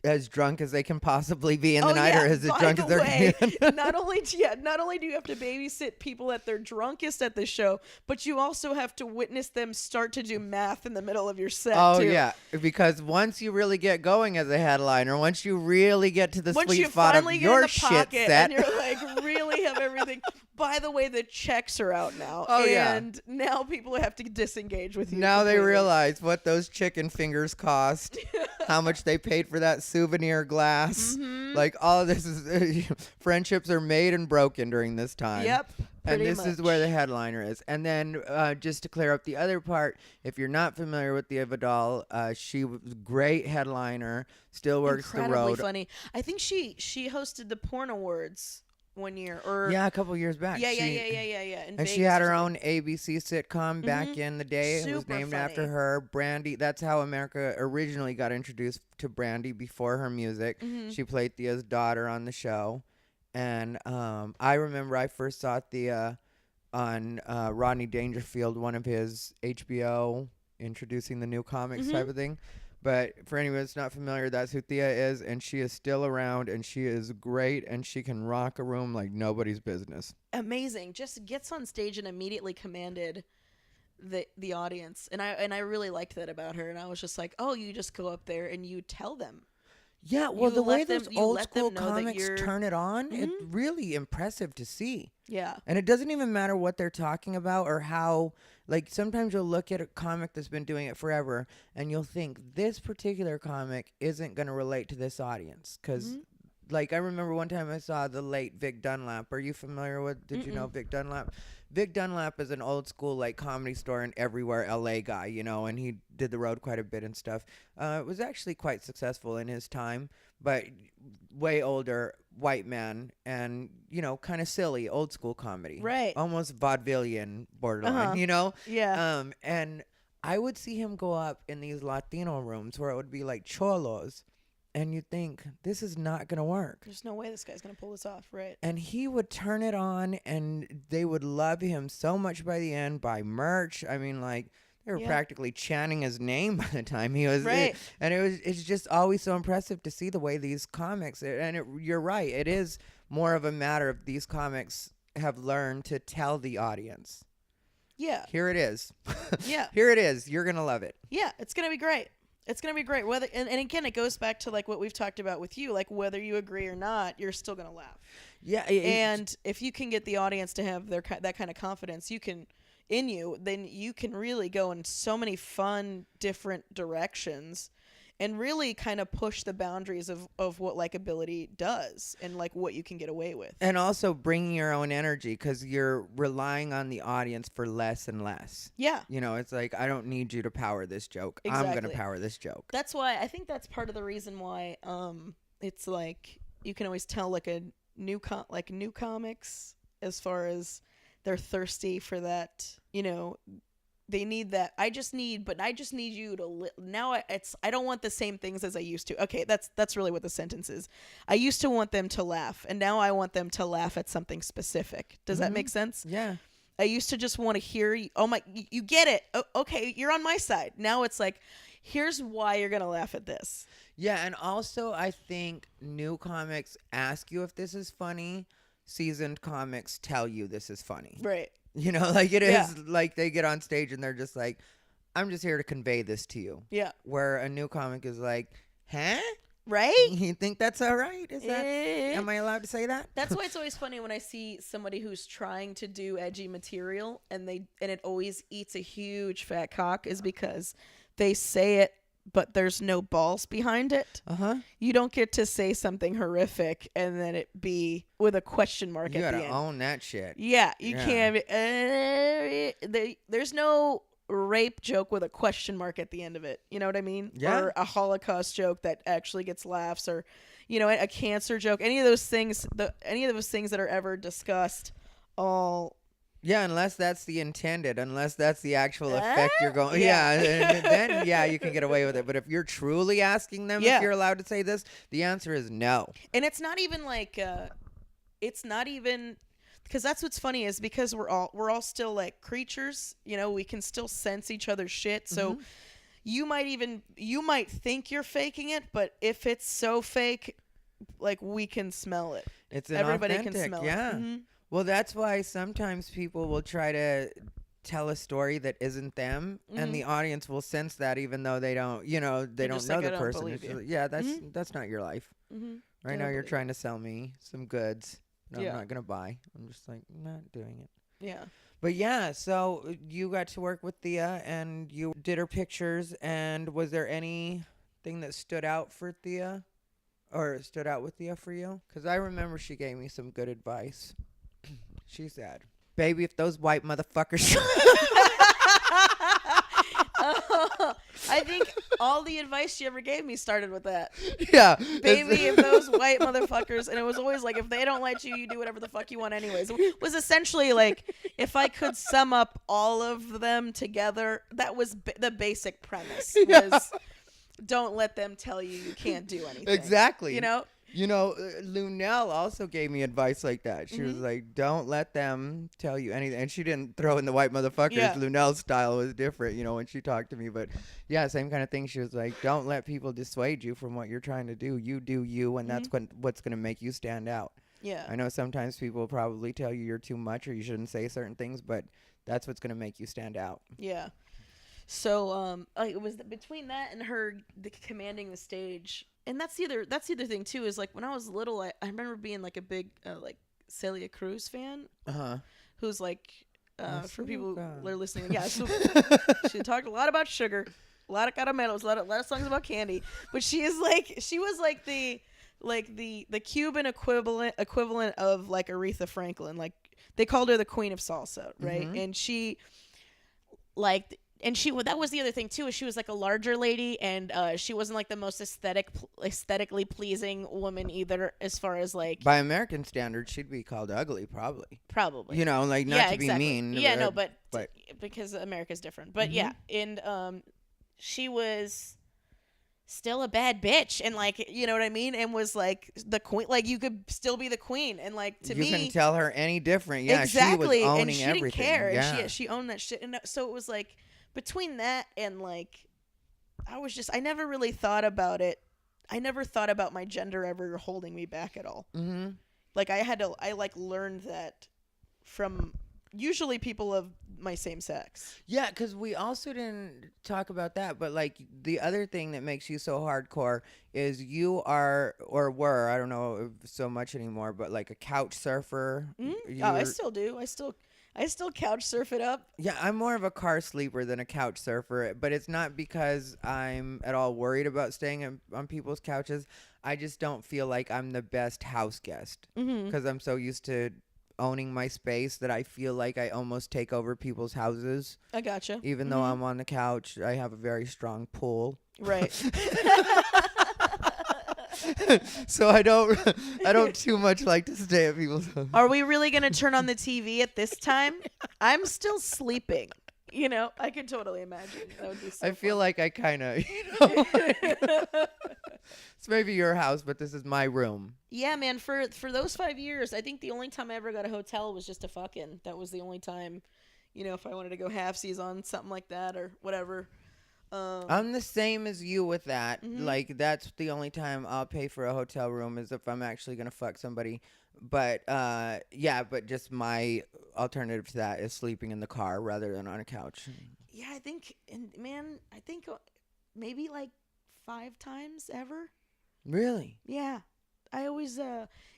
as drunk as they can possibly be in the night, or as drunk as they're not only do you have to babysit people at their drunkest at the show, but you also have to witness them start to do math in the middle of your set. Oh, too. yeah. Because once you really get going as a headliner, once you really get to the sweet spot of your shit set, and you're like, really have everything. By the way, the checks are out now. Oh, and now people have to disengage with you. Now completely. they realize what those chicken fingers cost, how much they paid for that souvenir glass. Mm-hmm. Like, all of this is friendships are made and broken during this time. Yep. And this much. is where the headliner is. And then just to clear up the other part, if you're not familiar with Thea Vidal, she was a great headliner, still works the Incredibly road. funny. I think she hosted the Porn Awards one year, or Yeah, a couple years back. yeah. And she had her own ABC sitcom back in the day. It was Super named funny. after her. Brandy. That's how America originally got introduced to Brandy before her music. Mm-hmm. She played Thea's daughter on the show. And I remember I first saw Thea on Rodney Dangerfield, one of his HBO introducing the new comics type of thing. But for anyone that's not familiar, that's who Thea is, and she is still around, and she is great, and she can rock a room like nobody's business. Amazing. Just gets on stage and immediately commanded the audience, and I really liked that about her. And I was just like, oh, you just go up there and you tell them. Yeah, well, You the let way them- those you old let school them know that comics you're- turn it on, it's really impressive to see. Yeah. And it doesn't even matter what they're talking about or how, like, sometimes you'll look at a comic that's been doing it forever and you'll think this particular comic isn't going to relate to this audience. Because, like, I remember one time I saw the late Vic Dunlap. Are you familiar with, did you know Vic Dunlap? Vic Dunlap is an old school, like, Comedy Store and everywhere LA guy, and he did the road quite a bit and stuff. It was actually quite successful in his time, but way older, white man, and, kind of silly, old school comedy. Right. Almost vaudevillian borderline, Yeah. And I would see him go up in these Latino rooms where it would be like cholos, and you'd think, this is not going to work. There's no way this guy's gonna pull this off, right? And he would turn it on, and they would love him so much by the end, buy merch. I mean, like, they were practically chanting his name by the time he was Right. It's just always so impressive to see the way these comics, you're right, it is more of a matter of these comics have learned to tell the audience. Yeah. Here it is. Yeah. Here it is. You're going to love it. Yeah. It's gonna be great. It's gonna be great. Whether and again, it goes back to like what we've talked about with you, like whether you agree or not, you're still gonna laugh. Yeah. And if you can get the audience to have that kind of confidence, then you can really go in so many fun, different directions. and really kind of push the boundaries of what likability does and like what you can get away with. And also bringing your own energy, because you're relying on the audience for less and less. Yeah. You know, it's like, I don't need you to power this joke. Exactly. I'm going to power this joke. That's why I think that's part of the reason why it's like you can always tell like a new comics, as far as they're thirsty for that, you know, they need that. I just need you to I don't want the same things as I used to. Okay, that's really what the sentence is. I used to want them to laugh, and now I want them to laugh at something specific. Does that make sense? Yeah. I used to just want to hear you. Oh my, you get it. Okay, you're on my side. Now it's like, here's why you're going to laugh at this. Yeah, and also I think new comics ask you if this is funny. Seasoned comics tell you this is funny. Right. You know, like it is like they get on stage and they're just like, I'm just here to convey this to you. Yeah. Where a new comic is like, huh? Right? You think that's all right? Is that, am I allowed to say that? That's why it's always funny when I see somebody who's trying to do edgy material and it always eats a huge fat cock, is because they say it, but there's no balls behind it. You don't get to say something horrific and then it be with a question mark at the end. You gotta own that shit. Yeah, you can't. There's no rape joke with a question mark at the end of it. You know what I mean? Yeah. Or a Holocaust joke that actually gets laughs, or, you know, a cancer joke. Any of those things that are ever discussed, all. Yeah, unless that's the intended, unless that's the actual effect you're going. Then you can get away with it. But if you're truly asking them if you're allowed to say this, the answer is no. And it's not even like, because that's what's funny, is because we're all still like creatures. You know, we can still sense each other's shit. So you might think you're faking it, but if it's so fake, like, we can smell it. Everybody authentic, can smell it. Yeah. Well, that's why sometimes people will try to tell a story that isn't them, and the audience will sense that, even though they don't, you know, they don't know the person. It's just, yeah, that's not your life. Right now, you're trying to sell me some goods. No, I'm not gonna buy. I'm just like, not doing it. Yeah. But yeah, so you got to work with Thea, and you did her pictures. And was there anything that stood out for Thea, or stood out with Thea for you? Because I remember she gave me some good advice. She said, "Baby, if those white motherfuckers." I think all the advice she ever gave me started with that. Yeah. Baby, if those white motherfuckers, and it was always like, if they don't let you, you do whatever the fuck you want anyways. It was essentially like, if I could sum up all of them together, that was the basic premise. Was, don't let them tell you can't do anything. Exactly. You know? You know, Lunel also gave me advice like that. She was like, don't let them tell you anything. And she didn't throw in the white motherfuckers. Yeah. Lunel's style was different, you know, when she talked to me. But yeah, same kind of thing. She was like, don't let people dissuade you from what you're trying to do. You do you, and that's what's going to make you stand out. Yeah. I know sometimes people will probably tell you you're too much or you shouldn't say certain things, but that's what's going to make you stand out. Yeah. So it was between that and her commanding the stage. And that's the other thing too, is like when I was little, I remember being like a big like Celia Cruz fan, who's like for people who are listening, so she talked a lot about sugar, a lot of caramelos, a lot of songs about candy, but she was like the Cuban equivalent of like Aretha Franklin. Like, they called her the Queen of Salsa, right? And she like. And that was the other thing too, is she was like a larger lady, and she wasn't like the most aesthetically pleasing woman either, as far as like, by American standards, she'd be called ugly, probably. You know, like, not to be mean. Yeah, but because America's different. But yeah, and she was still a bad bitch, and like, you know what I mean, and was like the queen. Like, you could still be the queen, and like, to me, you can tell her any different. Yeah, exactly. She was owning and she everything. Didn't care. Yeah. And she owned that shit, and so it was like, between that and like, I never really thought about it. I never thought about my gender ever holding me back at all. Like, I learned that from usually people of my same sex. Yeah, because we also didn't talk about that, but like, the other thing that makes you so hardcore is you are, or were, I don't know so much anymore, but like a couch surfer. I still do. I still couch surf it up. Yeah, I'm more of a car sleeper than a couch surfer, but it's not because I'm at all worried about staying on people's couches. I just don't feel like I'm the best house guest because I'm so used to owning my space that I feel like I almost take over people's houses. I gotcha. Even though I'm on the couch, I have a very strong pull. Right. So I don't too much like to stay at people's houses. Are we really going to turn on the TV at this time? I'm still sleeping. You know, I could totally imagine. That would be so I feel fun. like I kind of, it's maybe your house, but this is my room. Yeah, man, for those 5 years, I think the only time I ever got a hotel was just to fucking. That was the only time, you know, if I wanted to go halfsies on something like that or whatever. I'm the same as you with that. Like, that's the only time I'll pay for a hotel room is if I'm actually going to fuck somebody. But, yeah, but just my alternative to that is sleeping in the car rather than on a couch. Yeah, I think, and man, I think maybe like 5 times ever. Really? Yeah. I always,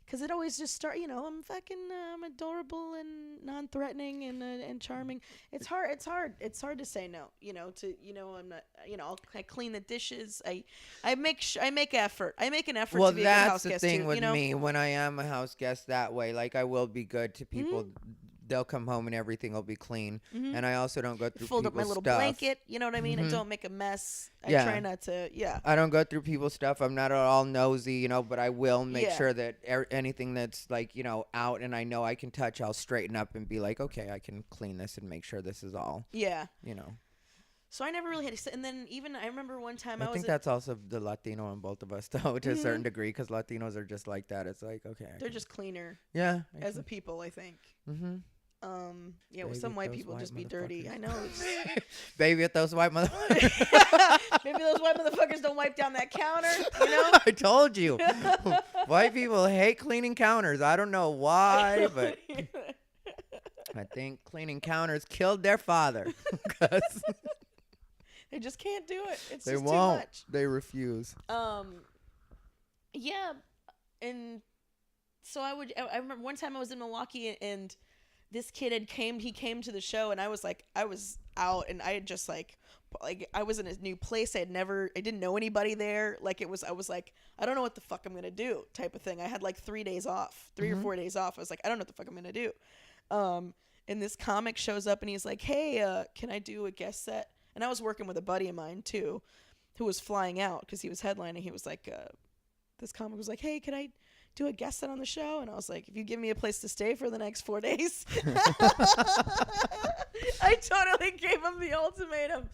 because it always just start, you know, I'm fucking, I'm adorable and non-threatening and charming. It's hard to say no, you know, I'm not, you know, I clean the dishes. I make effort. I make an effort to be a good house guest too. Well, that's the thing with you know? me. When I am a house guest that way, like, I will be good to people. They'll come home and everything will be clean. And I also don't go through Fold up my people's little stuff. blanket, you know what I mean? I don't make a mess. I Yeah. try not to, I don't go through people's stuff. I'm not at all nosy, you know, but I will make Yeah. sure that anything that's, like, you know, out and I know I can touch, I'll straighten up and be like, okay, I can clean this and make sure this is all, Yeah. you know. So I never really had to sit. And then even I remember one time I was think that's also the Latino in both of us, though, to a certain degree, because Latinos are just like that. It's like, okay. they're just cleaner Yeah. as a people, I think. Yeah, well, Baby, some white those people white just be dirty. motherfuckers. I know. It's- Baby, at those white motherfuckers. Maybe those white motherfuckers don't wipe down that counter, you know? I told you. White people hate cleaning counters. I don't know why, but I think cleaning counters killed their father. 'Cause They just can't do it. It's they just won't. too much. They refuse. Yeah, and so I remember one time I was in Milwaukee and this kid he came to the show and I was out and I had just like I was in a new place. I didn't know anybody there. Like I was like, I don't know what the fuck I'm gonna do type of thing. I had like 3 days off, 3 or 4 days off. I was like, I don't know what the fuck I'm gonna do. And this comic shows up and he's like, hey, can I do a guest set? And I was working with a buddy of mine too, who was flying out because he was headlining. He was like, this comic was like, hey, can I do a guest set on the show? And I was like, if you give me a place to stay for the next 4 days. I totally gave him the ultimatum.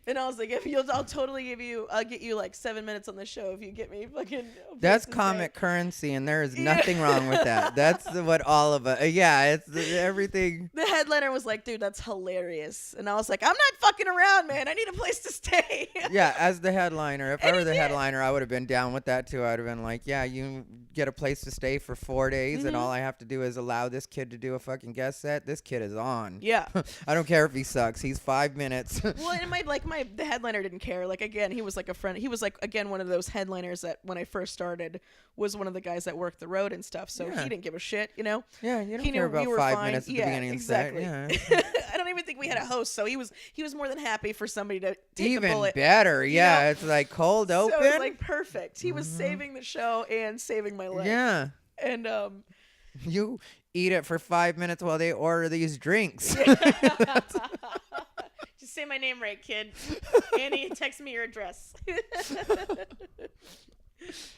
And I was like, I'll get you like 7 minutes on the show if you get me fucking. That's comic currency, and there is nothing wrong with that. That's what all of us. Yeah, it's everything. The headliner was like, dude, that's hilarious. And I was like, I'm not fucking around, man. I need a place to stay. Yeah, as the headliner, if I were the headliner, I would have been down with that too. I'd have been like, yeah, you get a place to stay for 4 days, and all I have to do is allow this kid to do a fucking guest set. This kid is on. Yeah. I don't care if he sucks. He's 5 minutes. Well, and the headliner didn't care. Like, again, he was like a friend. He was like, again, one of those headliners that when I first started was one of the guys that worked the road and stuff. So he didn't give a shit, you know? Yeah, you don't He care knew we about were 5 fine. minutes at the beginning exactly. of the set. Yeah. I don't even think we had a host, so he was more than happy for somebody to take Even the bullet. better. Yeah, know? it's like cold open. So it was like perfect. He was saving the show and saving my life. Yeah. And You eat it for 5 minutes while they order these drinks. just say my name right, kid. Annie, text me your address.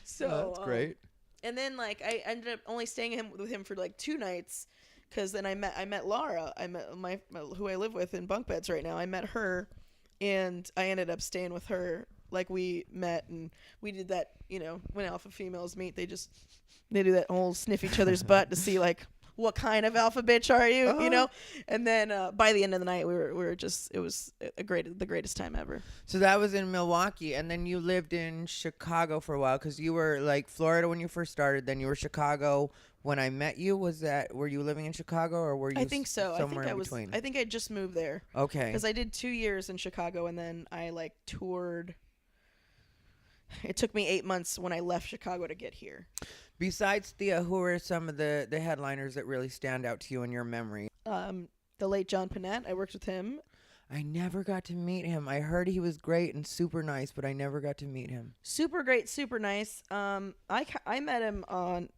So That's great. And then like I ended up only staying with him for like 2 nights, because then I met Laura. I met my who I live with in bunk beds right now. I met her, and I ended up staying with her. Like, we met and we did that, you know, when alpha females meet, they do that whole sniff each other's butt to see like what kind of alpha bitch are you, you know? And then by the end of the night, we were just, it was the greatest time ever. So that was in Milwaukee, and then you lived in Chicago for a while, because you were like Florida when you first started, then you were Chicago when I met you. Were you living in Chicago, or were you I think so. somewhere in I between? I think I just moved there. Okay. Because I did 2 years in Chicago, and then I like toured. It took me 8 months when I left Chicago to get here. Besides Thea, who are some of the headliners that really stand out to you in your memory? The the late John Panette. I worked with him. I never got to meet him. I heard he was great and super nice, but I never got to meet him. Super great, super nice. I met him on,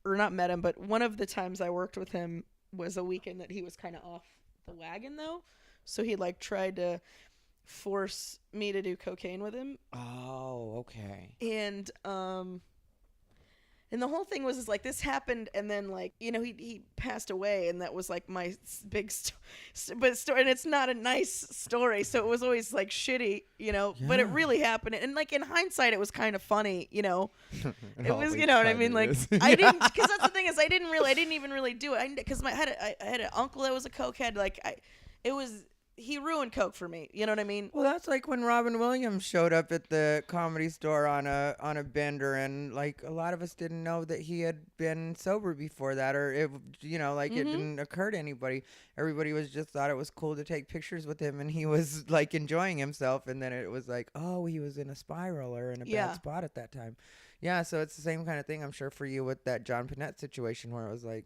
or not met him, but one of the times I worked with him was a weekend that he was kind of off the wagon though, so he like tried to force me to do cocaine with him. Oh, okay. And the whole thing was is like this happened, and then like he passed away, and that was like my big story, and it's not a nice story, so it was always like shitty, but it really happened, and like in hindsight it was kind of funny, it was, you know what I mean, like I didn't, because that's the thing is I didn't even really do it, because I had an uncle that was a cokehead, like he ruined coke for me, you know what I mean? Well, that's like when Robin Williams showed up at the Comedy Store on a bender, and like a lot of us didn't know that he had been sober before that, or it didn't occur to anybody. Everybody was just thought it was cool to take pictures with him, and he was like enjoying himself, and then it was like, oh, he was in a spiral or in a bad spot at that time. Yeah, so it's the same kind of thing, I'm sure, for you with that John Panette situation, where it was like,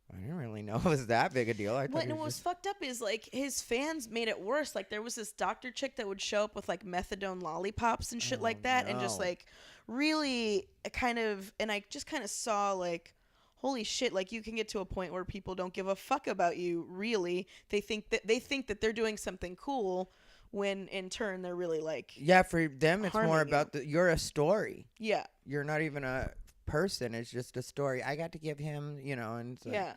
I didn't really know it was that big a deal. What was fucked up is like his fans made it worse. Like there was this doctor chick that would show up with like methadone lollipops and shit like that, and just like really kind of, and I just kind of saw like, holy shit, like you can get to a point where people don't give a fuck about you. Really, they think that they're doing something cool, when in turn they're really like, yeah, for them it's more about you're a story. Yeah, you're not even a person, it's just a story. I got to give him, and so, yeah,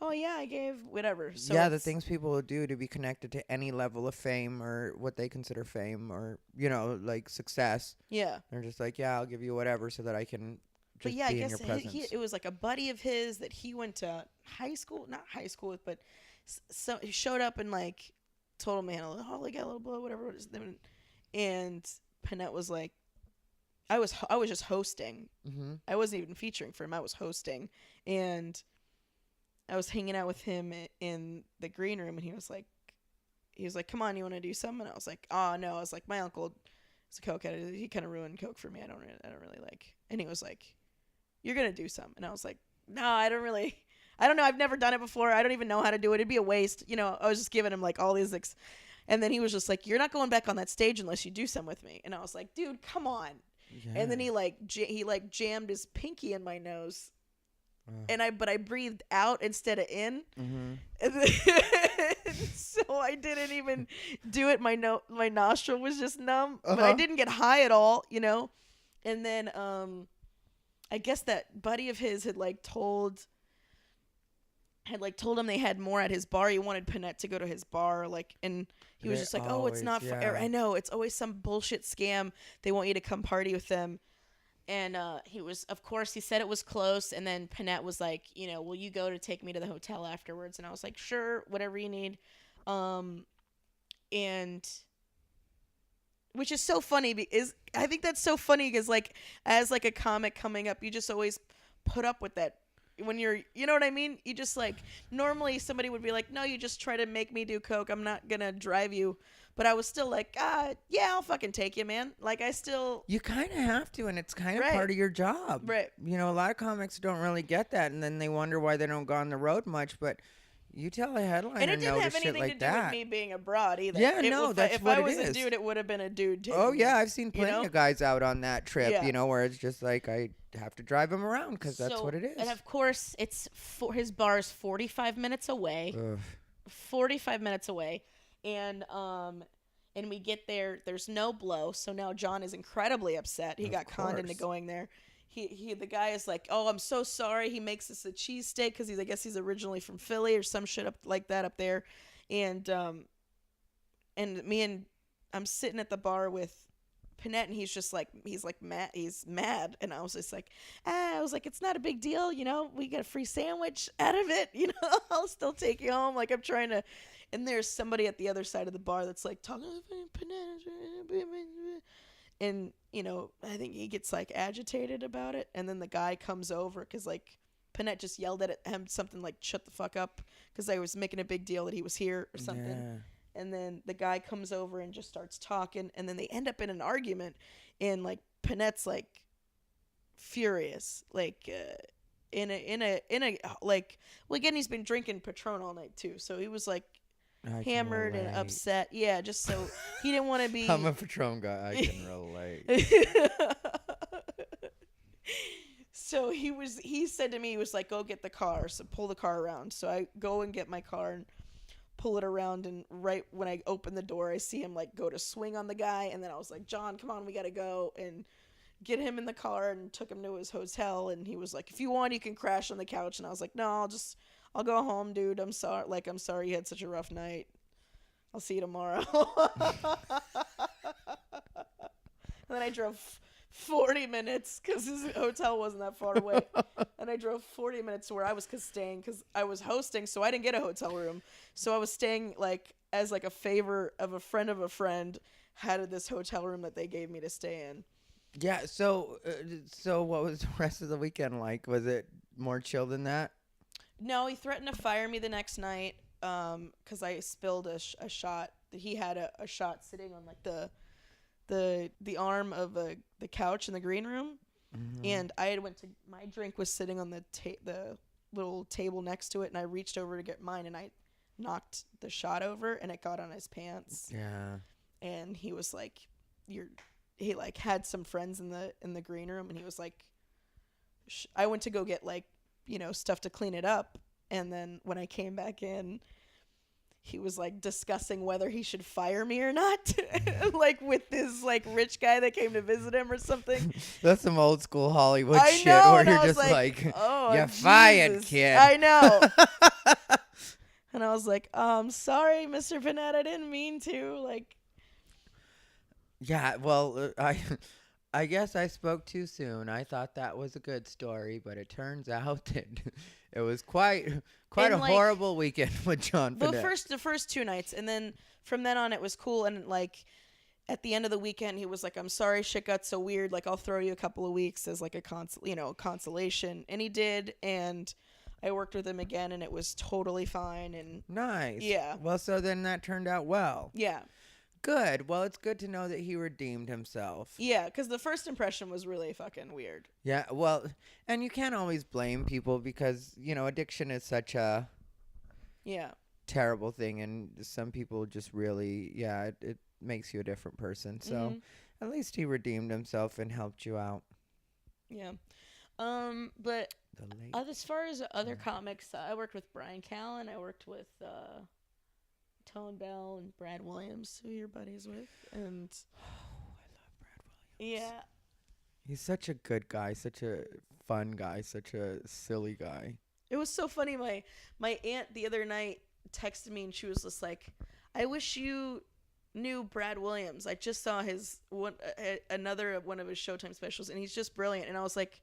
oh yeah, I gave whatever. So yeah, the things people will do to be connected to any level of fame or what they consider fame, or like success. Yeah, they're just like, yeah, I'll give you whatever so that I can just be in your presence. It was like a buddy of his that he went to not high school with, but so he showed up and like told him, man, oh, like a little blow, whatever it is, and Panette was like, I was just hosting. Mm-hmm. I wasn't even featuring for him. I was hosting, and I was hanging out with him in the green room, and he was like, "Come on, you want to do something?" And I was like, "Oh no." I was like, "My uncle is a cokehead. He kind of ruined coke for me. I don't really like." And he was like, "You're gonna do something," and I was like, "No, I don't know. I've never done it before. I don't even know how to do it. It'd be a waste." I was just giving him like all these and then he was just like, "You're not going back on that stage unless you do some with me." And I was like, "Dude, come on." Yeah. And then he jammed his pinky in my nose, and I breathed out instead of in, so I didn't even do it. My nostril was just numb, but I didn't get high at all, And then I guess that buddy of his had told him they had more at his bar. He wanted Panette to go to his bar, and he was just like, "Oh, it's not for." I know, it's always some bullshit scam. They want you to come party with them, and of course, he said it was close. And then Panette was like, "Will you go to take me to the hotel afterwards?" And I was like, "Sure, whatever you need," and which is so funny because I think that's so funny because as a comic coming up, you just always put up with that. When you're, you know what I mean? You just normally somebody would be like, no, you just try to make me do coke. I'm not going to drive you. But I was still like, yeah, I'll fucking take you, man. You kind of have to, and it's kind of part of your job. Right. A lot of comics don't really get that, and then they wonder why they don't go on the road much, but you tell a headliner and it didn't no have to anything shit like to do that. with me being a broad either. Yeah, no, that's if what I it was is. a dude, it would have been a dude taking Oh yeah, me, I've seen plenty of guys out on that trip. Yeah. Where it's just like I have to drive him around because that's what it is. And of course, his bar is 45 minutes away. Ugh. 45 minutes away, and we get there. There's no blow, so now John is incredibly upset. He got conned into going there. The guy is like, "Oh, I'm so sorry." He makes us a cheesesteak because I guess he's originally from Philly or some shit up like that up there, and I'm sitting at the bar with Panette, and he's mad. He's mad, and I was just like, it's not a big deal, we get a free sandwich out of it, I'll still take you home. I'm trying to, and there's somebody at the other side of the bar that's talking Panette, and I think he gets agitated about it, and then the guy comes over because Panette just yelled at him something like "shut the fuck up" because I was making a big deal that he was here or something. Yeah. And then the guy comes over and just starts talking, and then they end up in an argument, and Panette's furious, in a well, again, he's been drinking Patron all night too, so he was I can hammered and relate. upset. Yeah, just so he didn't want to be. I'm a Patron guy. I can relate. So he said to me, he was like, go get the car. So pull the car around. So I go and get my car and pull it around. And right when I open the door, I see him like go to swing on the guy. And then I was like, John, come on, we got to go. And get him in the car and took him to his hotel. And he was like, if you want, you can crash on the couch. And I was like, no, I'll go home, dude. I'm sorry you had such a rough night. I'll see you tomorrow. And then I drove 40 minutes because his hotel wasn't that far away. And I drove 40 minutes to where I was staying because I was hosting, so I didn't get a hotel room. So I was staying like as like a favor of a friend had this hotel room that they gave me to stay in. Yeah. So what was the rest of the weekend like? Was it more chill than that? No, he threatened to fire me the next night because I spilled a shot. He had a shot sitting on like the arm of the couch in the green room, and my drink was sitting on the little table next to it, and I reached over to get mine, and I knocked the shot over, and it got on his pants. Yeah. And he was like, he like had some friends in the green room, and he was like, I went to go get like, stuff to clean it up, and then when I came back in, he was like discussing whether he should fire me or not, like with this like rich guy that came to visit him or something. That's some old school Hollywood I shit know, where and you're I was just like oh, you're Jesus. fired, kid. I know. And I was like, sorry, Mr. Panetta, I didn't mean to. Like, yeah, well, I guess I spoke too soon. I thought that was a good story, but it turns out that it was quite And, a like, horrible weekend with John Panetta. the first 2 nights, and then from then on it was cool. And like at the end of the weekend, he was like, I'm sorry shit got so weird, like I'll throw you a couple of weeks as like a consolation. And he did, and I worked with him again, and it was totally fine. And Nice. Yeah. Well, so then that turned out well. yeah, Good. Well, it's good to know that he redeemed himself. yeah, because the first impression was really fucking weird. Yeah, well, and you can't always blame people because, addiction is such a Yeah, terrible thing, and some people just really, it makes you a different person. So Mhm. at least he redeemed himself and helped you out. yeah. But The late. as far as other comics, I worked with Brian Callen. I worked with Tone Bell and Brad Williams, who you're buddies with, and Oh, I love Brad Williams. yeah. He's such a good guy, such a fun guy, such a silly guy. It was so funny. My aunt the other night texted me, and she was just like, I wish you knew Brad Williams. I just saw another one of his Showtime specials, and he's just brilliant. And I was like,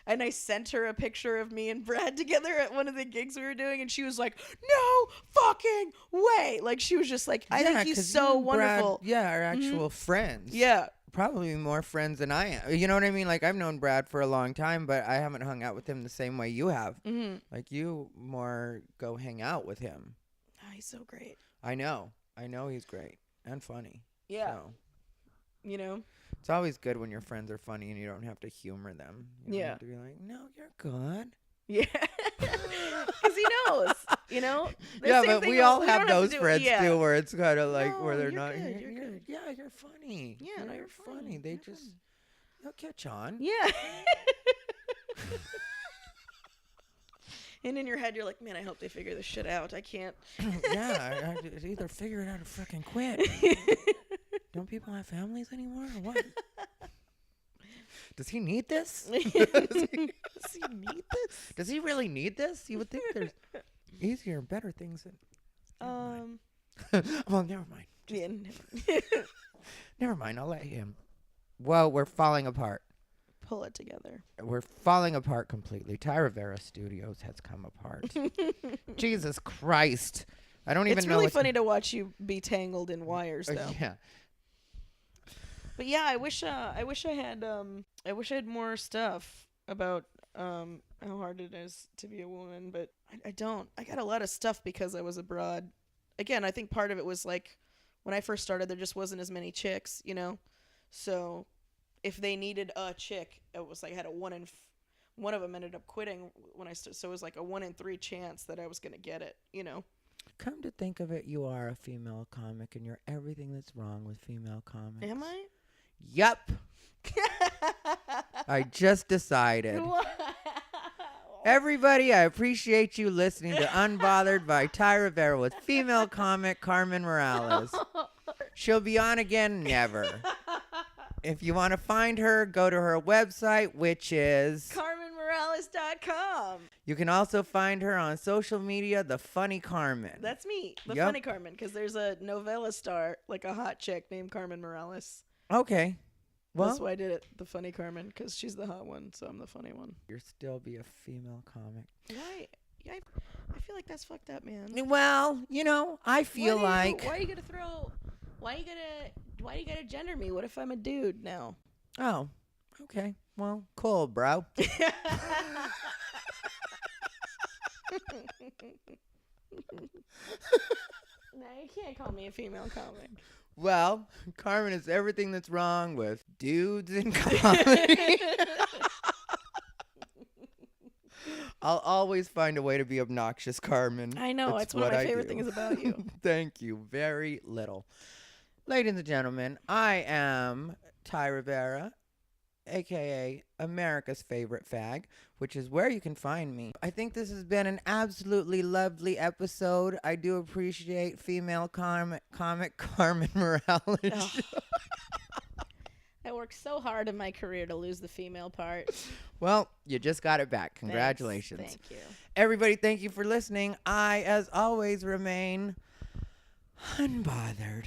and I sent her a picture of me and Brad together at one of the gigs we were doing, and she was like, no fucking way. Like, she was just like, I think he's 'cause so you and Brad, wonderful. are actual friends. Yeah. Probably more friends than I am. You know what I mean? Like, I've known Brad for a long time, but I haven't hung out with him the same way you have. Mm-hmm. Like, you more go hang out with him. Oh, he's so great. I know he's great and funny. Yeah. So it's always good when your friends are funny and you don't have to humor them. You don't Yeah. have to be like, no, you're good. Yeah. Because he knows, The Yeah, same but thing we all we have don't to those do- friends yeah. too, where it's kind of like No, where they're you're not. good, you're good. Yeah, you're funny. Yeah, no, you're funny. funny. They You're just funny. they'll catch on. Yeah. And in your head, you're like, man, I hope they figure this shit out. I can't. Yeah, I either figure it out or fucking quit. Don't people have families anymore or what? Does he need this? Does he need this? Does he really need this? You would think there's easier, better things. Well, never mind. Yeah, Never mind. I'll let him. Well, we're falling apart. pull it together. We're falling apart completely. Ty Rivera Studios has come apart. Jesus Christ. I don't even It's know. really funny to watch you be tangled in wires, though. Yeah. But yeah, I wish I had more stuff about how hard it is to be a woman, but I don't. I got a lot of stuff because I was abroad. Again, I think part of it was like when I first started, there just wasn't as many chicks, So if they needed a chick, it was like I had one of them ended up quitting when I started, so it was like a 1 in 3 chance that I was gonna get it, Come to think of it, you are a female comic, and you're everything that's wrong with female comics. Am I? Yup. I just decided. Wow. Everybody, I appreciate you listening to Unbothered by Ty Rivera with female comic Carmen Morales. She'll be on again never. If you want to find her, go to her website, which is CarmenMorales.com. You can also find her on social media, The Funny Carmen. That's me, the Yep. funny Carmen, because there's a novella star, like a hot chick named Carmen Morales. Okay. That's Well, why I did it, the funny Carmen, because she's the hot one, so I'm the funny one. you'll still be a female comic. Why? I feel like that's fucked up, man. Well, I feel like. Why are you gonna gender me? What if I'm a dude now? Oh, okay. Well, cool, bro. No, you can't call me a female comic. Well, Carmen is everything that's wrong with dudes in comedy. I'll always find a way to be obnoxious, Carmen. I know. It's one of what my I favorite do. things about you. Thank you very little. Ladies and gentlemen, I am Ty Rivera, a.k.a. America's favorite fag, which is where you can find me. I think this has been an absolutely lovely episode. I do appreciate female comic Carmen Morales. I worked so hard in my career to lose the female part. Well, you just got it back. Congratulations. Thanks. Thank you. Everybody, thank you for listening. I, as always, remain unbothered.